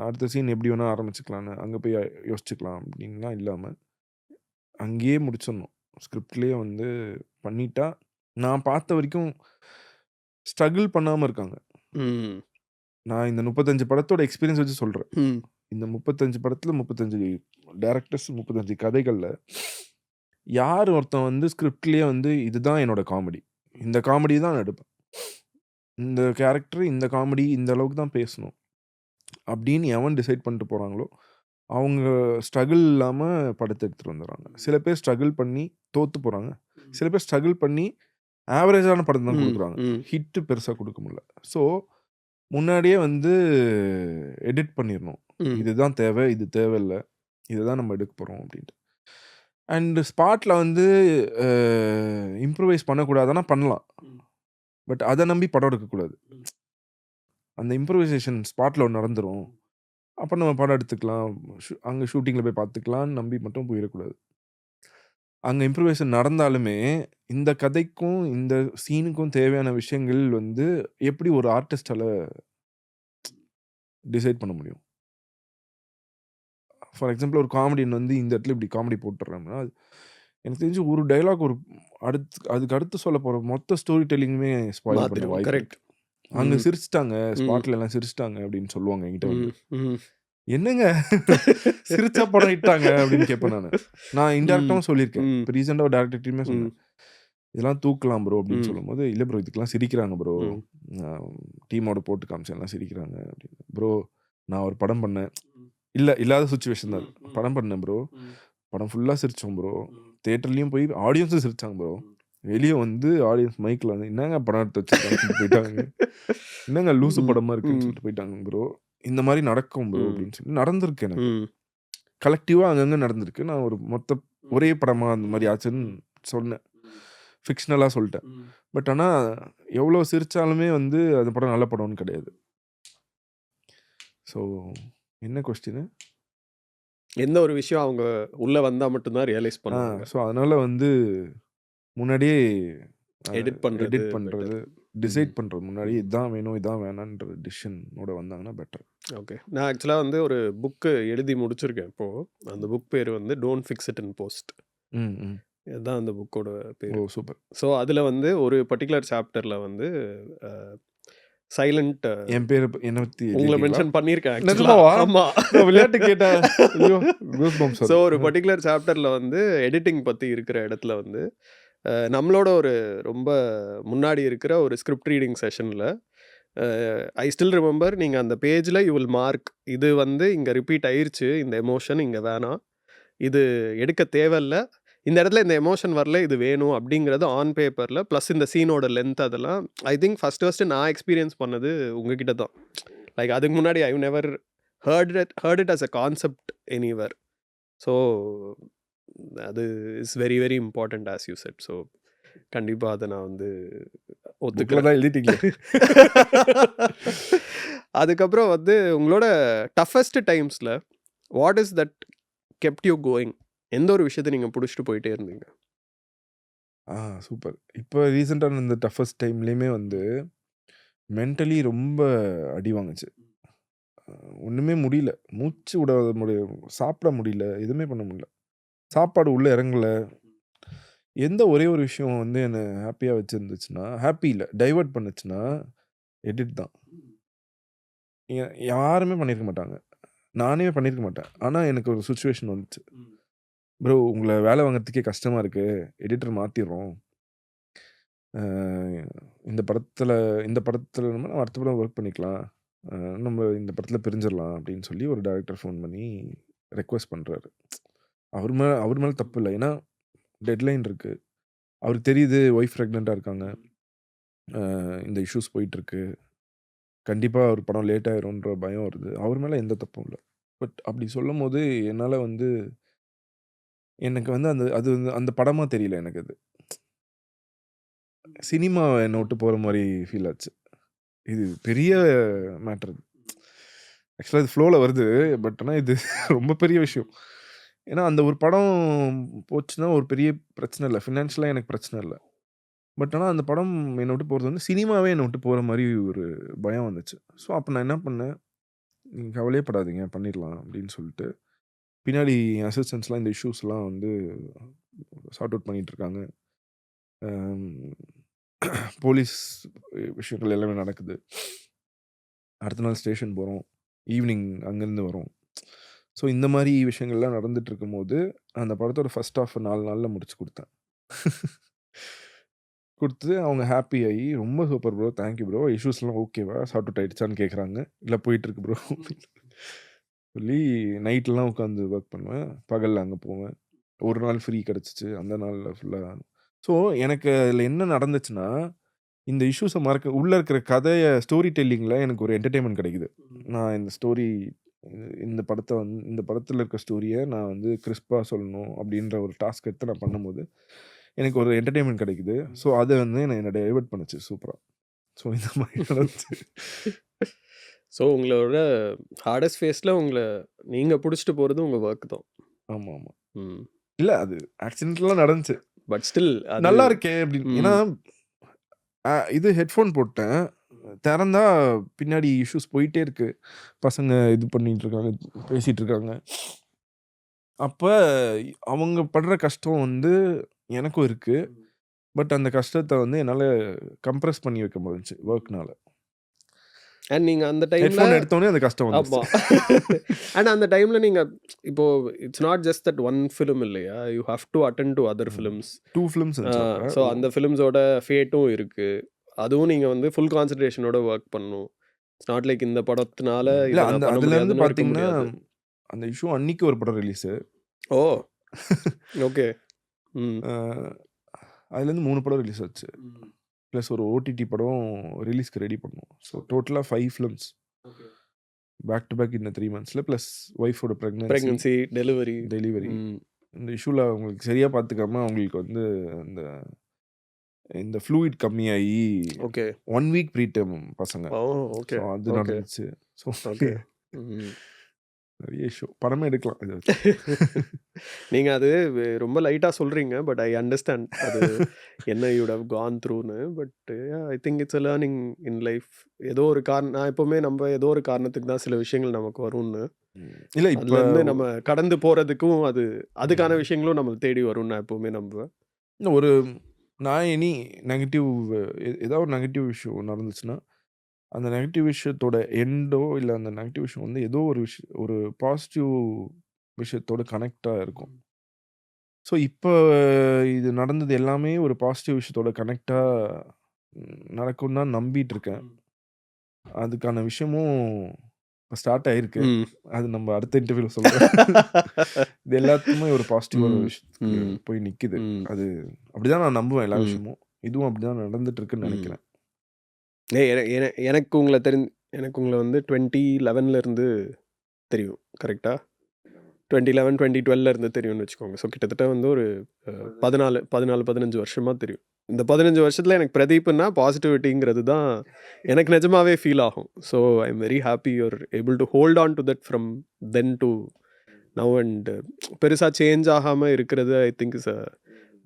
அடுத்த சீன் எப்படி வேணா ஆரம்பிச்சுக்கலான்னு, அங்க போய் யோசிச்சுக்கலாம் அப்படின்லாம் இல்லாம, அங்கேயே முடிச்சிடணும். ஸ்கிரிப்ட்லயே வந்து பண்ணிட்டா, நான் பார்த்த வரைக்கும் ஸ்ட்ரகிள் பண்ணாம இருக்காங்க. ம். நான் இந்த 35 படத்தோட எக்ஸ்பீரியன்ஸ் வச்சு சொல்றேன். ம். இந்த 35 படத்துல 35 டைரக்டர்ஸ், 35 கதைகள்ல, யார் ஒருத்தன் வந்து ஸ்கிரிப்ட்லயே வந்து இதுதான் என்னோட காமெடி. இந்த காமெடி தான் நான் எடுப்பேன். இந்த கேரக்டர், இந்த காமெடி இந்த அளவுக்கு தான் பேசணும். அப்படின்னு எவன் டிசைட் பண்ணிட்டு போறாங்களோ, அவங்க ஸ்ட்ரகிள் இல்லாம படத்த எடுத்துட்டு வந்துர்றாங்க. சில பேர் ஸ்ட்ரகிள் பண்ணி தோத்து போறாங்க. சில பேர் ஸ்ட்ரகிள் பண்ணி ஆவரேஜான படம் தான் ம். குடுக்குறாங்க. ம். ஹிட் பெருசா குடுக்க முடியல. ஸோ, முன்னாடியே வந்து எடிட் பண்ணிரணும். ம். இதுதான் தேவை, இது தேவையில்ல. இதுதான் நம்ம எடுக்க போறோம் அப்படின்ட்டு. அண்ட் ஸ்பாட்ல வந்து இம்ப்ரூவைஸ் பண்ணக்கூடாதுன்னா பண்ணலாம். பட் அத நம்பி படம் எடுக்கக்கூடாது. அந்த இம்ப்ரூவைசேஷன் ஸ்பாட்ல ஒண்ணு நடந்துரும். அப்ப நம்ம படம் எடுத்துக்கலாம். அங்க ஷூட்டிங்ல போய் பார்த்துக்கலாம்னு நம்பி மட்டும் போயிறக்கூடாது. அங்க இம்ப்ரூவைசேஷன் நடந்தாலுமே, இந்த கதைக்கும், இந்த சீனுக்கும் தேவையான விஷயங்கள் வந்து எப்படி ஒரு ஆர்டிஸ்ட்டால டிசைட் பண்ண முடியும்? ஃபார் எக்ஸாம்பிள் ஒரு காமெடியன் வந்து இந்த இடத்துல இப்படி காமெடி போட்டுடுறாங்கன்னா, எனக்கு தெரிஞ்சு ஒரு டயலாக் அதுக்கு அடுத்து சொல்லப் போற மொத்த ஸ்டோரி டெல்லிங்குமே ஸ்பாயில் பண்ண மாத்திரும். வாய்ப்பு கரெக்ட். இருக்கு. அங்க ம். சிரிச்சுட்டாங்க, ம். ஸ்பாட்ல எல்லாம் சிரிச்சுட்டாங்க அப்படின்னு சொல்லுவாங்க என்கிட்ட வந்து. ம். ம். என்னங்க சிரிச்சா படம் ஹிட்டாங்க அப்படின்னு கேட்பேன் நானு. நான் ம். இன்டைரக்டாவும் சொல்லியிருக்கேன். ம். இப்ப ரீசென்ட்டா ஒரு டைரக்டர்ட்டயுமே ம். சொன்னேன். இதெல்லாம் தூக்கலாம் ப்ரோ அப்படின்னு ம். சொல்லும்போது, இல்ல ப்ரோ இதுக்கெல்லாம் சிரிக்கிறாங்க ப்ரோ. ம். டீமோட போட்டு காமிச்சேன் எல்லாம் சிரிக்கிறாங்க அப்படின்னு. ப்ரோ நான் ஒரு படம் பண்ணேன். இல்லாத சிச்சுவேஷன் தான் அது. படம் பண்ணேன் ப்ரோ. படம் ஃபுல்லா சிரிச்சோம் ப்ரோ. தியேட்டர்லயும் போய் ஆடியன்ஸும் சிரிச்சாங்க ப்ரோ. வெளிய வந்து ஆடியன்ஸ் மைக்ல வந்து, "என்னங்க படம் எடுத்து வச்சிருக்காங்கன்னு" சொல்லிட்டு போயிட்டாங்க. "என்னங்க லூசு ம். படமா இருக்குன்னு" ம். சொல்லிட்டு போயிட்டாங்க ப்ரோ. இந்த மாரி நடக்கும் ப்ரோ ம். அப்படின்னு சொல்லி நடந்திருக்கு எனக்கு. ம். கலெக்டிவா அங்கங்க நடந்திருக்கு. நான் ஒரு ஒரே படமா அந்த மாரி ஆச்சுன்னு சொன்னேன். ஃபிக்ஷனலா சொல்ட்டேன். பட் ஆனா எவ்வளோ சிரிச்சாலுமே வந்து அந்த படம் நல்ல படம்னு கிடையாது. ஸோ என்ன கொஸ்டினு? எந்த ஒரு விஷயம் அவங்க உள்ள வந்தா மட்டும் தான் ரியலைஸ் பண்ணுவாங்க. ஸோ அதனால வந்து முன்னாடியே எடிட் பண்றது எடிட் பண்றது, பெட்டர். டிசைட் பண்றது முன்னாடி இதான் வேணும், இதான் வேணான்ற டிசிஷனோட வந்தாங்கன்னா பெட்டர். ஓகே. நான் ஆக்சுவலா வந்து ஒரு புக்கு எழுதி முடிச்சிருக்கேன் இப்போ. அந்த புக் பேரு வந்து don't fix it in post. ம், ம். இதுதான் அந்த புக்கோட பேரு. ஓ! சூப்பர். ஸோ அதுல வந்து ஒரு பர்ட்டிகுலர் சாப்டர்ல வந்து அ சைலன்ட் என் பேரு என்ன பத்தி உங்கள எழுதிருக்கீங்களா? மென்ஷன் பண்ணியிருக்கேன் ஆக்சுவலா. நிஜமாவா? ஆமா. நான் விளையாட்டு கேட்டேன். ஐயோ! கூஸ்பம்ப்ஸ் ஸோ வருது. ஒரு பர்ட்டிகுலர் சாப்டர்ல வந்து எடிட்டிங் பத்தி இருக்கிற இடத்துல வந்து நம்மளோட ஒரு ரொம்ப முன்னாடி இருக்கிற ஒரு ஸ்கிரிப்ட் ரீடிங் செஷன்ல ஐ ஸ்டில் ரிமெம்பர் நீங்க அந்த பேஜ்ல யூ வில் மார்க் இது வந்து இங்க ரிப்பீட் ஆயிருச்சு இந்த எமோஷன் இங்க வேணாம். இது எடுக்க தேவையில்ல. இந்த இடத்துல இந்த எமோஷன் வரல இது வேணும் அப்படிங்கிறது ஆன் பேப்பர்ல ப்ளஸ் இந்த சீனோட லென்த் அதெல்லாம் ஐ திங்க் ஃபர்ஸ்ட் நான் எக்ஸ்பீரியன்ஸ் பண்ணது உங்ககிட்ட தான். லைக் அதுக்கு முன்னாடி I never heard it as a concept anywhere. So அது is very very important as you said. So கண்டிப்பா அத நான் வந்து புக்ல ஒத்துக்கிறேன். தான் எழுதிட்டீங்களே. அதுக்கப்புறம் வந்து உங்களோட டஃபஸ்ட் டைம்ஸ்ல what is that kept you going? எந்த ஒரு விஷயத்த நீங்க புடிச்சுட்டு போயிட்டே இருந்தீங்க? சூப்பர். இப்ப ரீசென்ட்டா இந்த டஃபஸ்ட் டைம்லயுமே வந்து மென்டலி ரொம்ப அடி வாங்குச்சு. ஒண்ணுமே முடியல. மூச்சு விட சாப்பிட முடியல. எதுவுமே பண்ண முடியல. சாப்பாடு உள்ள இறங்கல. எந்த ஒரே ஒரு விஷயம் வந்து என்ன ஹேப்பியா வச்சிருந்துச்சுன்னா, ஹேப்பி இல்ல டைவர்ட் பண்ணுச்சுன்னா, எடிட் தான். யாருமே பண்ணியிருக்க மாட்டாங்க. நானே பண்ணியிருக்க மாட்டேன். ஆனா எனக்கு ஒரு சிச்சுவேஷன் வந்துச்சு. ப்ரோ உங்கள வேலை வாங்குறதுக்கே கஷ்டமா இருக்கு. எடிட்டர் மாத்திர்றோம். அ இந்த படத்துல நம்ம அடுத்த படம் ஒர்க் பண்ணிக்கலாம். நம்ம இந்த படத்துல பிரிஞ்சிடலாம் அப்படின்னு சொல்லி ஒரு டைரக்டர் ஃபோன் பண்ணி ரெக்வெஸ்ட் பண்றாரு. அவர் மேல தப்பு இல்ல. ஏன்னா டெட்லைன் இருக்கு. அவருக்கு தெரியுது ஒய்ஃப் பிரெக்னன்ட்டா இருக்காங்க. இந்த இஷ்யூஸ் போயிட்டுருக்கு. கண்டிப்பா ஒரு படம் லேட் ஆயிரும்ன்ற பயம் வருது. அவர் மேல எந்த தப்பும் இல்ல. பட் அப்படி சொல்லும்போது என்னால வந்து எனக்கு வந்து அந்த படமா தெரியல எனக்கு அது. சினிமா என்ன விட்டு போற மாரி ஃபீல் ஆச்சு. இது பெரிய மேட்டர் இது. ஆக்சுவலா இது ஃப்ளோல வருது. பட் ஆனா இது ரொம்ப பெரிய விஷயம். ஏன்னா அந்த ஒரு படம் போச்சுன்னா ஒரு பெரிய பிரச்சனை இல்ல. ஃபினான்ஷியலா எனக்கு பிரச்சனை இல்ல. பட் ஆனா அந்த படம் என்ன விட்டு போறது வந்து சினிமாவே என்ன விட்டு போற மாரி ஒரு பயம் வந்துச்சு. ஸோ அப்ப நான் என்ன பண்ணேன், "நீங்க கவலையே படாதீங்க பண்ணிடலாம்" அப்படின்னு சொல்லிட்டு, பின்னாடி என் அசிஸ்டன்ட்ஸ்லாம் இந்த இஷ்யூஸ்லாம் வந்து சார்ட் அவுட் பண்ணிட்டு இருக்காங்க. அம் போலீஸ் விஷயங்கள் எல்லாமே நடக்குது. அடுத்த நாள் ஸ்டேஷன் போறோம். ஈவினிங் அங்கேருந்து வரோம். ஸோ இந்த மாரி விஷயங்கள்லாம் நடந்துட்டு இருக்கும்போது, அந்த படத்தோட ஃபர்ஸ்ட் ஹாஃப் 4 நாள்ல முடிச்சு குடுத்தேன். குடுத்து அவங்க ஹாப்பி ஆயி, "ரொம்ப super bro. Thank you bro. இஷ்யூஸ்லாம் ஓகேவா? சார்ட் அவுட் ஆயிடுச்சான்னு?" கேட்குறாங்க. "இல்ல போயிட்டுருக்கு ப்ரோ." சொல்லி நைட்லாம் உட்காந்து ஒர்க் பண்ணுவேன். பகல்ல அங்க போவேன். ஒரு நாள் ஃப்ரீ கிடைச்சுச்சு. அந்த நாள்ல ஃபுல்லா ஸோ எனக்கு அதில என்ன நடந்துச்சுன்னா, இந்த இஷ்யூஸ உள்ள இருக்கிற கதைய ஸ்டோரி டெல்லிங்ல எனக்கு ஒரு என்டர்டெயின்மென்ட் கிடைக்குது. நான் இந்த படத்துல இருக்க ஸ்டோரிய நான் வந்து கிறிஸ்பா சொல்லணும் அப்படின்ற ஒரு டாஸ்க் எடுத்து நான் பண்ணும்போது, எனக்கு ஒரு என்டர்டெயின்மென்ட் கிடைக்குது. ஸோ அது வந்து என்ன டைவர்ட் பண்ணுச்சு சூப்பரா. ஸோ இந்த மாரி நடந்துச்சு. ஸோ உங்களோட ஹார்டஸ்ட் ஃபேஸ்ல நீங்க புடிச்சிட்டு போறது உங்க வொர்க் தான். ஆமாமா. ம். இல்ல அது ஆக்சிடென்டலா நடந்துச்சு. பட் ஸ்டில் அது நல்லா இருக்கே அப்படின்னு. ஏன்னா, ம். இது ஹெட்ஃபோன் போட்டேன். தெறந்தா பின்னாடி இஷ்யூஸ் போயிட்டே இருக்கு. பசங்க இது பண்ணிட்டு இருக்காங்க, பேசிட்டு இருக்காங்க. அப்ப அவங்க படுற கஷ்டம் வந்து எனக்கும் இருக்கு. பட் அந்த கஷ்டத்த வந்து என்னால கம்ப்ரஸ் பண்ணி வைக்க முடிஞ்சுச்சு வொர்க்னால. அண்ட் நீங்க அந்த டைம்ல ஹெட்ஃபோன் எடுத்தோனே அந்த கஷ்டம் ஆமா. வந்துருச்சு. அண்ட் அந்த டைம்ல நீங்க இப்போ it's not just that one film இல்லையா? You have to attend to other films. 2 films இருந்துச்சு அப்ப. ஸோ அந்த ஃபிலிம்ஸோட ஃபேட்டும் இருக்கு. அதுவும் நீங்க வந்து ஃபுல் கான்சன்ட்ரேஷனோட வொர்க் பண்ணணும். இட்ஸ் நாட் லைக் இந்த படத்தினால இல்ல இத நான் பண்ண அதுலருந்து முடியாதுன்னு இருக்க பார்த்தீங்கன்னா, முடியாது. அந்த இஷ்யூ அன்னைக்கு ஒரு படம் ரிலீஸு. ஓ! ஓகே. ம். அ அதுலேருந்து 3 படம் ரிலீஸ் ஆச்சு. பிளஸ் ஒரு ஓடிடி படம் ரிலீஸ்க்கு ரெடி பண்ணோம். ஸோ டோட்டலா 5 ஃபிலிம்ஸ். பேக் டு பேக் இந்த 3 மந்த்ஸ்ல பிளஸ் ஒய்ஃபோட பிரெக்னன்சி, பிரெக்னன்சி, டெலிவரி. டெலிவரி. ம். இந்த இஷ்யூல அவங்களுக்கு சரியா பார்த்துக்காம அவங்களுக்கு வந்து அந்த இந்த ஃப்ளூயிட் கம்மியாயி ஓகே. 1 வீக் ப்ரீடம் பசங்க. ஓ! So okay. அது ஓகே. நடந்துச்சு. So okay. ம். நெறைய இஷ்யூ. படமே எடுக்கலாம் இத வச்சு. நீங்க அது ரொம்ப லைட்டா சொல்றீங்க. But I understand. அது என்ன யூ வுட் ஹவ் கான் த்ரூன்னு. But I think it's a learning in life. ஏதோ ஒரு நான் எப்பவுமே ஏதோ ஒரு காரணத்துக்கு தான் சில விஷயங்கள் நமக்கு வரும்னு. இல்ல இப்ப அதுலேருந்து நம்ம கடந்து போறதுக்கும் அதுக்கான ம். விஷயங்களும் நம்மள தேடி வரும்னு நான் எப்பவுமே நம்புவேன். இன்னும் ஒரு நான் நெகட்டிவ் ஏதாவது ஒரு நெகட்டிவ் இஷ்யூ நடந்துச்சுன்னா, அந்த நெகட்டிவ் விஷயத்தோட எண்டோ இல்ல அந்த நெகட்டிவ் விஷயம் வந்து ஏதோ ஒரு பாசிட்டிவ் விஷயத்தோட கனெக்ட்டா இருக்கும். ஸோ இப்ப இது நடந்தது எல்லாமே ஒரு பாசிட்டிவ் விஷயத்தோட கனெக்ட்டா நடக்கும்னு தான் நம்பிட்டு இருக்கேன். அதுக்கான விஷயமும் ஸ்டார்ட் ஆயிருக்கு. ம். அது நம்ம அடுத்த இன்டர்வியூல சொல்றேன். இது எல்லாத்துக்குமே ஒரு பாசிட்டிவான ம். விஷயத்துக்கு ம். போய் நிக்குது. ம். அது அப்படிதான் நான் நம்புவேன் எல்லா ம். விஷயமும். இதுவும் அப்படிதான் நடந்துட்டு இருக்குன்னு ம். நெனைக்கிறேன். என என எனக்கு உங்கள வந்து 2011ல இருந்து தெரியும். கரெக்ட்டா? 2011, 2012ல இருந்து தெரியும்னு வச்சுக்கோங்க. ஸோ கிட்டத்தட்ட வந்து ஒரு 14, 15 வருஷமா தெரியும். இந்த 15 வருஷத்துல எனக்கு பிரதீப்ன்னா பாசிட்டிவிட்டிங்கிறது தான் எனக்கு நிஜமாவே ஃபீல் ஆகும். So I am very happy you are able to hold on to that from then to now and பெருசா சேஞ்ச் ஆகாம இருக்கிறது I think is a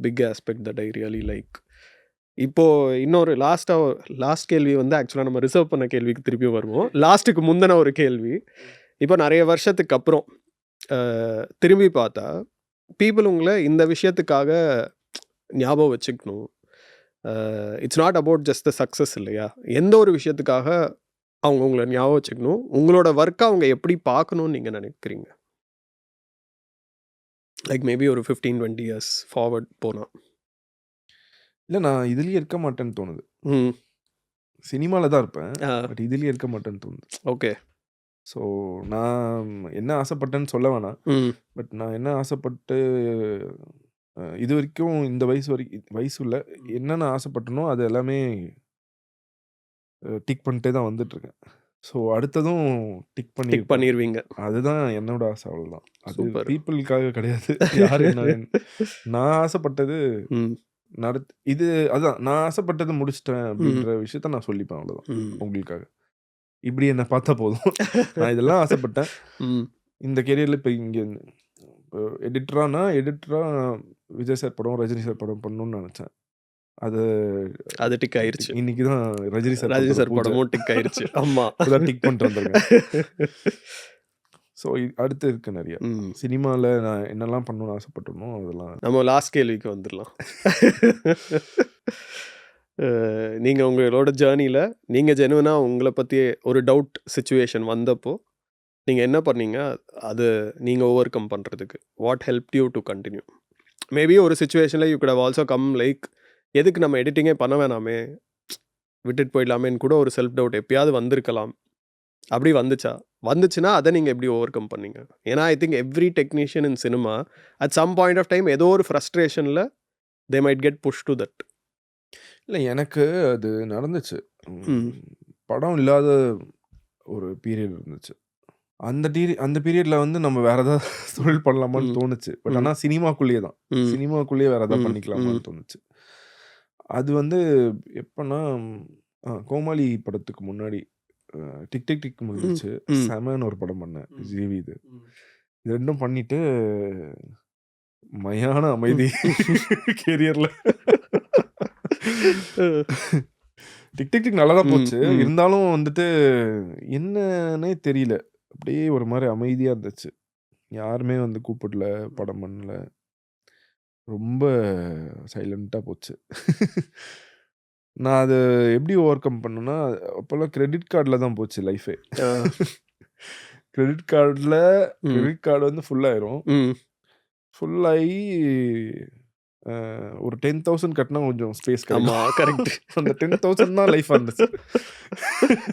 big aspect that I really like. இப்போ இன்னொரு லாஸ்ட் கேள்வி வந்து ஆக்சுவலா நம்ம ரிசர்வ் பண்ண கேள்விக்கு திருப்பியும் வருவோம். லாஸ்ட்டுக்கு முந்தின ஒரு கேள்வி. இப்போ நெறைய வருஷத்துக்கு அப்புறம் திரும்பி பார்த்தா, பீப்பிள் உங்கள இந்த விஷயத்துக்காக ஞாபகம் வச்சுக்கணும். It's not about just the success இல்லையா? எந்த ஒரு விஷயத்துக்காக அவங்க உங்கள ஞாபகம் வச்சுக்கணும். உங்களோட ஒர்க்க அவங்க எப்படி பார்க்கணும்னு நீங்க நினைக்கிறீங்க? லைக் மேபி ஒரு 15, 20 இயர்ஸ் ஃபார்வர்ட் போனா. இல்ல நான் இதுலயே இருக்க மாட்டேன்னு தோணுது. ம். சினிமால தான் இருப்பேன். ஆ. பட் இதுலயே இருக்க மாட்டேன்னு தோணுது. ஓகே. ஸோ நான் என்ன ஆசைப்பட்டேன்னு சொல்ல வேணாம். ம். பட் நான் என்ன ஆசைப்பட்டு இதுவரைக்கும் இந்த வயசுல என்னென்ன ஆசைப்பட்டனோ அது எல்லாமே டிக் பண்ணிட்டே தான் வந்துட்டுருக்கேன். ஸோ அடுத்ததும் டிக் டிக் பண்ணியிருப்பேன். பண்ணிருவீங்க. அதுதான் என்னோட ஆசை அவ்வளோதான். அது சூப்பர். பீப்பிள்க்காக கிடையாது. யார் என்ன நான் ஆசைப்பட்டது ம். இது அதான் நான் ஆசைப்பட்டது முடிச்சுட்டேன் ம். அப்படின்ற விஷயத்த நான் சொல்லிப்பேன் அவ்வளோதான் ம். உங்களுக்காக. இப்படி என்ன பார்த்தா போதும். நான் இதெல்லாம் ஆசைப்பட்டேன். ம். இந்த கெரியர்ல இப்ப இங்க எடிட்டரா விஜய் சார் படம், ரஜினி சார் படம் பண்ணணும்னு நெனச்சேன். அது டிக் ஆயிருச்சு. இன்னைக்கு தான் ரஜினி சார் ரஜினி படத்தோட சார் பூஜை. படமும் டிக் ஆயிருச்சு. ஆமா. இப்பதான் டிக் பண்ணிட்டு வந்திருக்கேன். ஸோ அடுத்து இருக்கு நெறைய. ம். சினிமால நான் என்னெல்லாம் பண்ணணும்னு ஆசைப்பட்டனோ அதெல்லாம். நம்ம லாஸ்ட் கேள்விக்கு வந்துடலாம். நீங்க உங்களோட ஜேர்னில நீங்க ஜெனுவினா உங்கள பத்தி ஒரு டவுட் சிச்சுவேஷன் வந்தப்போ, நீங்க என்ன பண்ணீங்க? அது நீங்க ஓவர் கம் பண்றதுக்கு. What helped you to continue? Maybe ஒரு சிச்சுவேஷன்ல you could have also come like எதுக்கு நம்ம எடிட்டிங்கே பண்ண வேணாமே, விட்டுட்டு போயிடலாமேன்னு கூட ஒரு செல்ஃப் டவுட் எப்பயாவது வந்திருக்கலாம். அப்படி வந்துச்சுன்னா அதை நீங்க எப்படி ஓவர் கம் பண்ணீங்க? ஏன்னா I think every technician in cinema at some point of time ஏதோ ஒரு ஃப்ரஸ்ட்ரேஷன்ல they might get push to that. இல்ல எனக்கு அது நடந்துச்சு. ம். படம் இல்லாத ஒரு பீரியட் இருந்துச்சு. அந்த பீரியட்ல வந்து நம்ம வேற ஏதாவது தொழில் பண்ணலாமான்னு ம். தோணுச்சு. பட் ம். ஆனா சினிமாக்குள்ளேயே தான். ம். சினிமாக்குள்ளேயே வேற ஏதாவது ம். ம். பண்ணிக்கலாமான்னு தோணுச்சு. அது வந்து எப்பன்னா, கோமாளி படத்துக்கு முன்னாடி டிக் டிக் டிக் முடிஞ்சிச்சு. ம். செமன்னு ஒரு படம் பண்ணேன். ம். ஜிவி இது. ம். இது 2ம் பண்ணிட்டு மயான அமைதி கெரியர்ல. டிக் டிக் டிக் நல்லா தான் ம். போச்சு. ம். இருந்தாலும் வந்துட்டு என்னன்னே தெரியல. அப்படியே ஒரு மாரி அமைதியா இருந்துச்சு. யாருமே வந்து கூப்பிடல, படம் பண்ணல. ரொம்ப சைலன்ட்டா போச்சு. நான் அத எப்படி ஓவர் கம் பண்ணேன்னா, அப்போலாம் கிரெடிட் கார்ட்ல தான் போச்சு லைஃபே. ஆ. கிரெடிட் கார்ட்ல ம். கிரெடிட் கார்டு வந்து ஃபுல் ஆயிரும். ம். ஃபுல் ஆயி ஒரு 10,000 கட்டினா கொஞ்சம் ஸ்பேஸ் ஆமா, கிடைக்கும். கரெக்ட். அந்த 10,000 தான் லைஃபா இருந்துச்சு.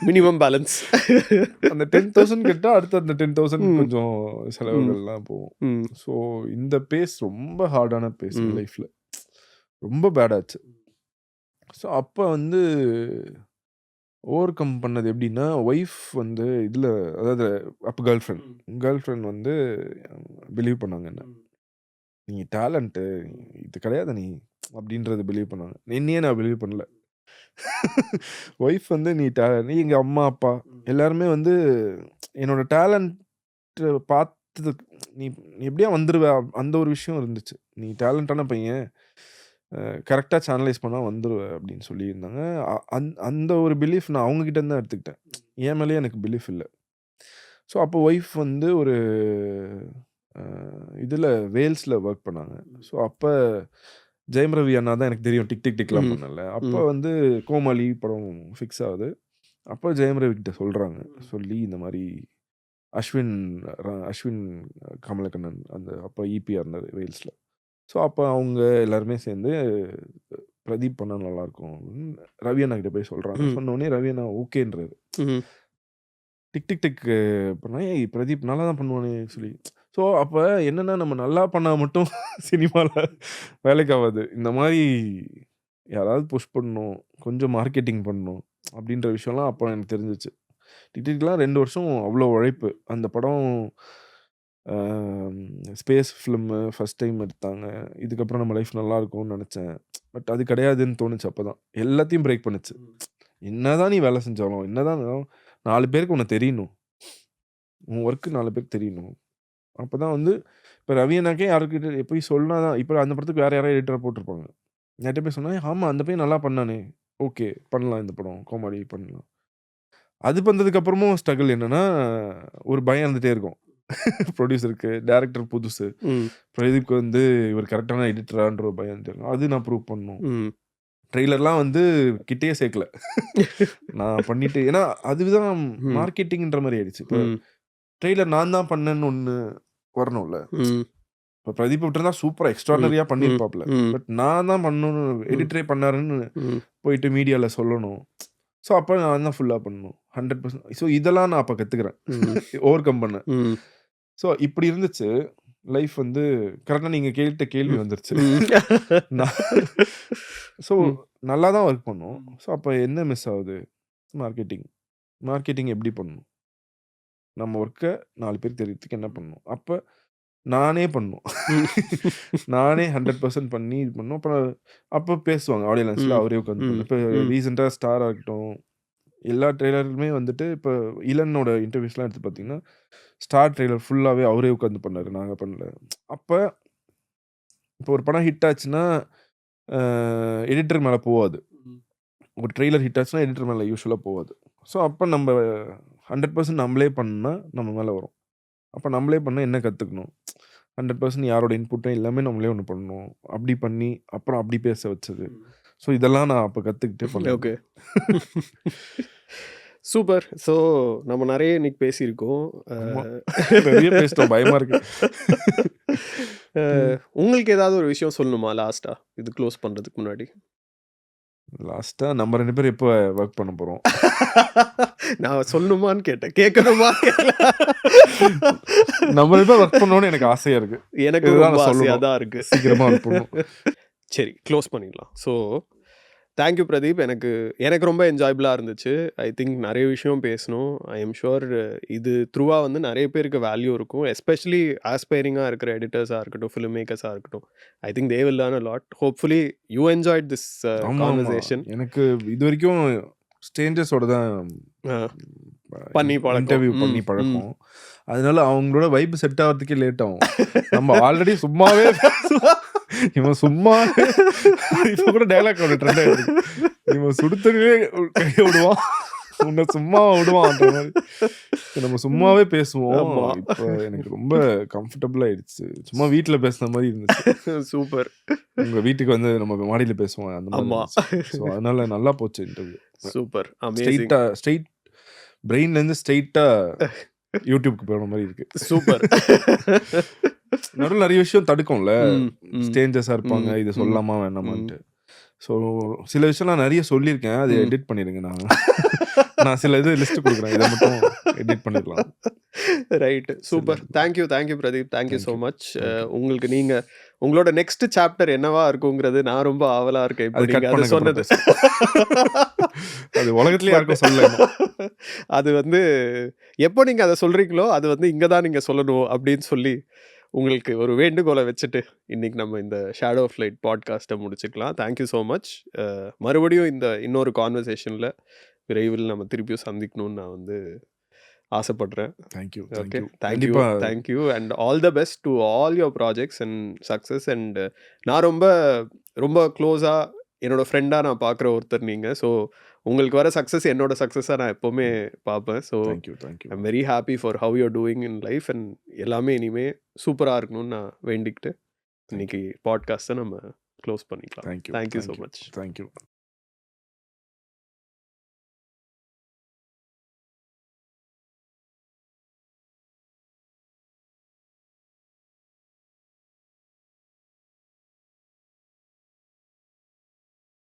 Minimum balance. அந்த 10,000 கட்டா அடுத்து அந்த 10,000 ம். கொஞ்சம் செலவுகள்லாம் போகும். ம். ஸோ இந்த பேஸ் ரொம்ப ஹார்டான பேஸ் ம். லைஃப்ல. ரொம்ப பேட் ஆச்சு. ஸோ அப்ப வந்து ஓவர் கம் பண்ணது எப்படின்னா, ஒய்ஃப் வந்து இதுல அதாவது அப்ப கேர்ள் ஃபிரெண்ட் வந்து பிலீவ் பண்ணாங்க என்ன. நீ டேலண்ட்டு இது கிடையாது நீ அப்படின்றத பிலீவ் பண்ணாங்க. என்னையே நான் பிலீவ் பண்ணல. ஒய்ஃப் வந்து நீ எங்க அம்மா, அப்பா எல்லாருமே வந்து என்னோட டேலண்ட் பார்த்தது நீ நீ எப்படியா வந்துருவ அந்த ஒரு விஷயம் இருந்துச்சு. நீ டேலண்டான பையன். கரெக்ட்டா சேனலைஸ் பண்ணா வந்துருவ அப்படின்னு சொல்லியிருந்தாங்க. அந்த ஒரு பிலீஃப் நான் அவங்க கிட்ட இருந்து தான் எடுத்துக்கிட்டேன். என் மேலயே எனக்கு பிலீஃப் இல்ல. ஸோ அப்போ ஒய்ஃப் வந்து ஒரு இதுல வேல்ஸ்ல வொர்க் பண்ணாங்க. ஸோ அப்ப ஜெயம் ரவி அண்ணா தான் எனக்கு தெரியும். டிக் டிக் டிக்லாம் ம். பண்ணல. அப்ப ம். வந்து கோமாளி படம் ஃபிக்ஸ் ஆகுது. அப்ப ஜெயம் ரவி கிட்ட சொல்றாங்க. சொல்லி இந்த மாரி அஸ்வின் கமலக்கண்ணன் அந்த அப்ப ஈபியா இருந்தாரு வேல்ஸ்ல. ஸோ அப்ப அவங்க எல்லாருமே சேர்ந்து பிரதீப் பண்ணா நல்லாயிருக்கும் அப்படின்னு ரவி அண்ணா கிட்ட போய் சொல்றாங்க. ம். சொன்ன உடனே ரவி அண்ணா ஓகேன்றாரு. ம். டிக் டிக் டிக் பண்ணா, ஏய் பிரதீப் நல்லா தான் பண்ணுவானே சொல்லி. ஸோ அப்ப என்னன்னா நம்ம நல்லா பண்ணா மட்டும் சினிமால வேலைக்கு ஆவாது. இந்த மாரி யாராவது புஷ் பண்ணணும். கொஞ்சம் மார்க்கெட்டிங் பண்ணணும். அப்படின்ற விஷயம்லாம் அப்ப எனக்கு தெரிஞ்சுச்சு. டிக் டிக்லாம் 2 வருஷம் அவ்வளோ உழைப்பு. அந்த படம் ஸ்பேஸ் ஃபிலிமு ஃபர்ஸ்ட் டைம் எடுத்தாங்க. இதுக்கப்புறம் நம்ம லைஃப் நல்லாயிருக்கும்னு நெனச்சேன். பட் அது கிடையாதுன்னு தோணுச்சு அப்பதான். எல்லாத்தையும் பிரேக் பண்ணுச்சு. என்னதான் நீ வேலை செஞ்சாலும், என்னதான் 4 பேருக்கு உன்ன தெரியணும். உன் ஒர்க் 4 பேருக்கு தெரியணும். அப்பதான் வந்து இப்ப ரவி அண்ணாக்கே யாருக்கிட்ட போய் சொன்னா தான் இப்ப அந்த படத்துக்கு வேற யாராவது எடிட்டரா போட்டுருப்பாங்க. யார்ட்ட போய் சொன்னா, ஆமா அந்த பையன் நல்லா பண்ணானே. ஓகே பண்ணலாம் இந்த படம். கோமாளி பண்ணலாம். அது பண்ணதுக்கு அப்புறமும் ஸ்ட்ரகிள் என்னன்னா, ஒரு பயம் இருந்துட்டே இருக்கும். ப்ரொடியூசருக்கு, டைரக்டர் புதுசு. ம். பிரதீப்க்கு வந்து இவர் கரெக்ட்டான எடிட்டரான்ற ஒரு பயம் இருந்துட்டே இருக்கும். அது நான் ப்ரூவ் பண்ணணும். ம். ட்ரெய்லர்லாம் வந்து கிட்டயே சேர்க்கல. நான் பண்ணிட்டு ஏன்னா அதுதான் ம். மார்க்கெட்டிங்ன்ற மாரி ஆயிடுச்சு. இப்ப ம். ட்ரெய்லர் நான் தான் பண்ணேன்னு ஒண்ணு வரணும்ல. ம். இப்போ பிரதீப் விட்டுருந்தா சூப்பராக எக்ஸ்ட்ரானரியாக பண்ணியிருப்பாப்ல. பட் நான் தான் பண்ணணும், எடிட்டரே பண்ணாருன்னு போயிட்டு மீடியாவில் சொல்லணும். ஸோ அப்போ நான் தான் ஃபுல்லாக பண்ணணும் 100%. ஸோ இதெல்லாம் நான் அப்போ கற்றுக்கிறேன், ஓவர் கம் பண்ண. ஸோ இப்படி இருந்துச்சு லைஃப் வந்து. கரெக்டாக நீங்கள் கேட்ட கேள்வி வந்துருச்சு. ஸோ நல்லா தான் ஒர்க் பண்ணோம். ஸோ அப்போ என்ன மிஸ் ஆகுது? மார்க்கெட்டிங் எப்படி பண்ணணும், நம்ம ஒர்க்கை 4 பேர் தெரியறதுக்கு என்ன பண்ணணும். அப்போ நானே பண்ணணும், நானே 100% பண்ணி இது பண்ணணும். அப்புறம் அப்போ பேசுவாங்க ஆடியன்ஸில், அவரே உட்காந்து. இப்போ ரீசெண்டாக ஸ்டாராக இருக்கட்டும், எல்லா ட்ரெய்லருமே வந்துட்டு இப்போ இளனோட இன்டர்வியூஸ்லாம் எடுத்து பார்த்தீங்கன்னா ஸ்டார் ட்ரெய்லர் ஃபுல்லாகவே அவரே உட்காந்து பண்ணார், நாங்கள் பண்ணல. அப்போ இப்போ ஒரு படம் ஹிட் ஆச்சுன்னா எடிட்டர் மேலே போகாது. ஒரு ட்ரெய்லர் ஹிட் ஆச்சுன்னா எடிட்டர் மேலே யூஸ்வலாக போகாது. ஸோ அப்போ நம்ம 100% நம்மளே பண்ணால் நம்ம மேலே வரும். அப்போ நம்மளே பண்ணால் என்ன கற்றுக்கணும், 100% யாரோட இன்புட்டும் எல்லாமே நம்மளே ஒன்று பண்ணணும். அப்படி பண்ணி அப்புறம் அப்படி பேச வச்சது. ஸோ இதெல்லாம் நான் அப்போ கற்றுக்கிட்டே பண்ணேன். Okay, super. ஸோ நம்ம நிறைய இன்னைக்கு பேசியிருக்கோம், நிறைய பேசிட்டோம், பயமா இருக்கு. உங்களுக்கு ஏதாவது ஒரு விஷயம் சொல்லணுமா லாஸ்டா இது க்ளோஸ் பண்றதுக்கு முன்னாடி? லாஸ்டா நம்ம 2 பேரும் எப்போ ஒர்க் பண்ண போறோம்? நான் சொல்லணுமான்னு கேட்டேன், கேட்கணுமா? நம்ம 2 பேரும் ஒர்க் பண்ணணும்னு எனக்கு ஆசையா இருக்கு. எனக்கு ரொம்ப ஆசையா தான் இருக்கு. சீக்கிரமா ஒர்க் பண்ணணும். சரி, க்ளோஸ் பண்ணிடலாம். So thank you Pradeep. எனக்கு ரொம்ப என்ஜாயபிளாக இருந்துச்சு. ஐ திங்க் நிறைய விஷயம் பேசணும். ஐ எம் ஷுர் இது த்ரூவாக வந்து நிறைய பேருக்கு வேல்யூ இருக்கும், எஸ்பெஷலி ஆஸ்பைரிங்காக இருக்கிற எடிட்டர்ஸாக இருக்கட்டும், ஃபிலிம் மேக்கர்ஸாக இருக்கட்டும். I think they will learn a lot. Hopefully you enjoyed this conversation. எனக்கு இது வரைக்கும் ஸ்ட்ரேஞ்சர்ஸோட தான் பண்ணி இன்டர்வியூ பண்ணி பழக்கம். அதனால அவங்களோட வைப் செட் ஆகிறதுக்கே லேட் ஆகும். நம்ம ஆல்ரெடி சும்மாவே இவன் சும்மா இப்போ கூட டைலாக் ஒன்று ட்ரெண்ட் ஆகிருக்கு, இவன் சுடுத்தனிலே கையை விடுவான், உன்னை சும்மா விடுவான்ற மாதிரி. நம்ம சும்மாவே பேசுவோம். இப்போ எனக்கு ரொம்ப கம்ஃபர்டபுள் ஆயிடுச்சு, சும்மா வீட்டில் பேசுன மாதிரி இருந்துச்சு. சூப்பர். உங்கள் வீட்டுக்கு வந்து நம்ம மாடியில் பேசுவோம் அந்த மாதிரி. ஸோ அதனால நல்லா போச்சு இன்டர்வியூ. சூப்பர். ஸ்ட்ரெயிட் பிரெயின்லேருந்து ஸ்ட்ரெயிட்டாக யூடியூப்க்கு போகிற மாதிரி இருக்கு. சூப்பர். நடுவில் நிறைய விஷயம் தடுக்கும்ல, ஸ்ட்ரேஞ்சர்ஸாக இருப்பாங்க, இது சொல்லாமா வேணாமான்ட்டு. ஸோ சில விஷயம் நான் நிறைய சொல்லியிருக்கேன், அதை எடிட் பண்ணிடுங்க. நான் சில இது லிஸ்ட் கொடுக்குறேன், இதை மட்டும் எடிட் பண்ணிடலாம். Right, super. Thank you Pradeep, thank you so much. உங்களுக்கு உங்களோட நெக்ஸ்ட் சாப்டர் என்னவா இருக்குங்கிறது நான் ரொம்ப ஆவலா இருக்கேன். இப்போ சொன்னது அது உலகத்துலயே யாருக்கும் சொல்லணும். அது வந்து எப்போ நீங்க அதை சொல்றீங்களோ அது வந்து இங்கே தான் நீங்க சொல்லணும் அப்படின்னு சொல்லி உங்களுக்கு ஒரு வேண்டுகோளை வச்சுட்டு இன்னைக்கு நம்ம இந்த ஷேடோ ஆஃப் லைட் பாட்காஸ்ட்டை முடிச்சுக்கலாம். Thank you so much. மறுபடியும் இன்னொரு கான்வர்சேஷனில் விரைவில் நம்ம திருப்பியும் சந்திக்கணும்னு நான் வந்து ஆசைப்படுறேன். Thank you. Okay, thank you and all the best to all your projects and success. And நான் ரொம்ப ரொம்ப க்ளோஸாக என்னோட ஃப்ரெண்டாக நான் பார்க்குற ஒருத்தர் நீங்கள். ஸோ உங்களுக்கு வர சக்ஸஸ் என்னோட சக்ஸஸாக நான் எப்போவுமே பார்ப்பேன். So I'm very happy for how you're doing in life and எல்லாமே இனிமேல் சூப்பராக இருக்கணும்னு நான் வேண்டிக்கிட்டு இன்னைக்கு பாட்காஸ்ட்டை நம்ம க்ளோஸ் பண்ணிக்கலாம். Thank you so much. தேங்க்யூ.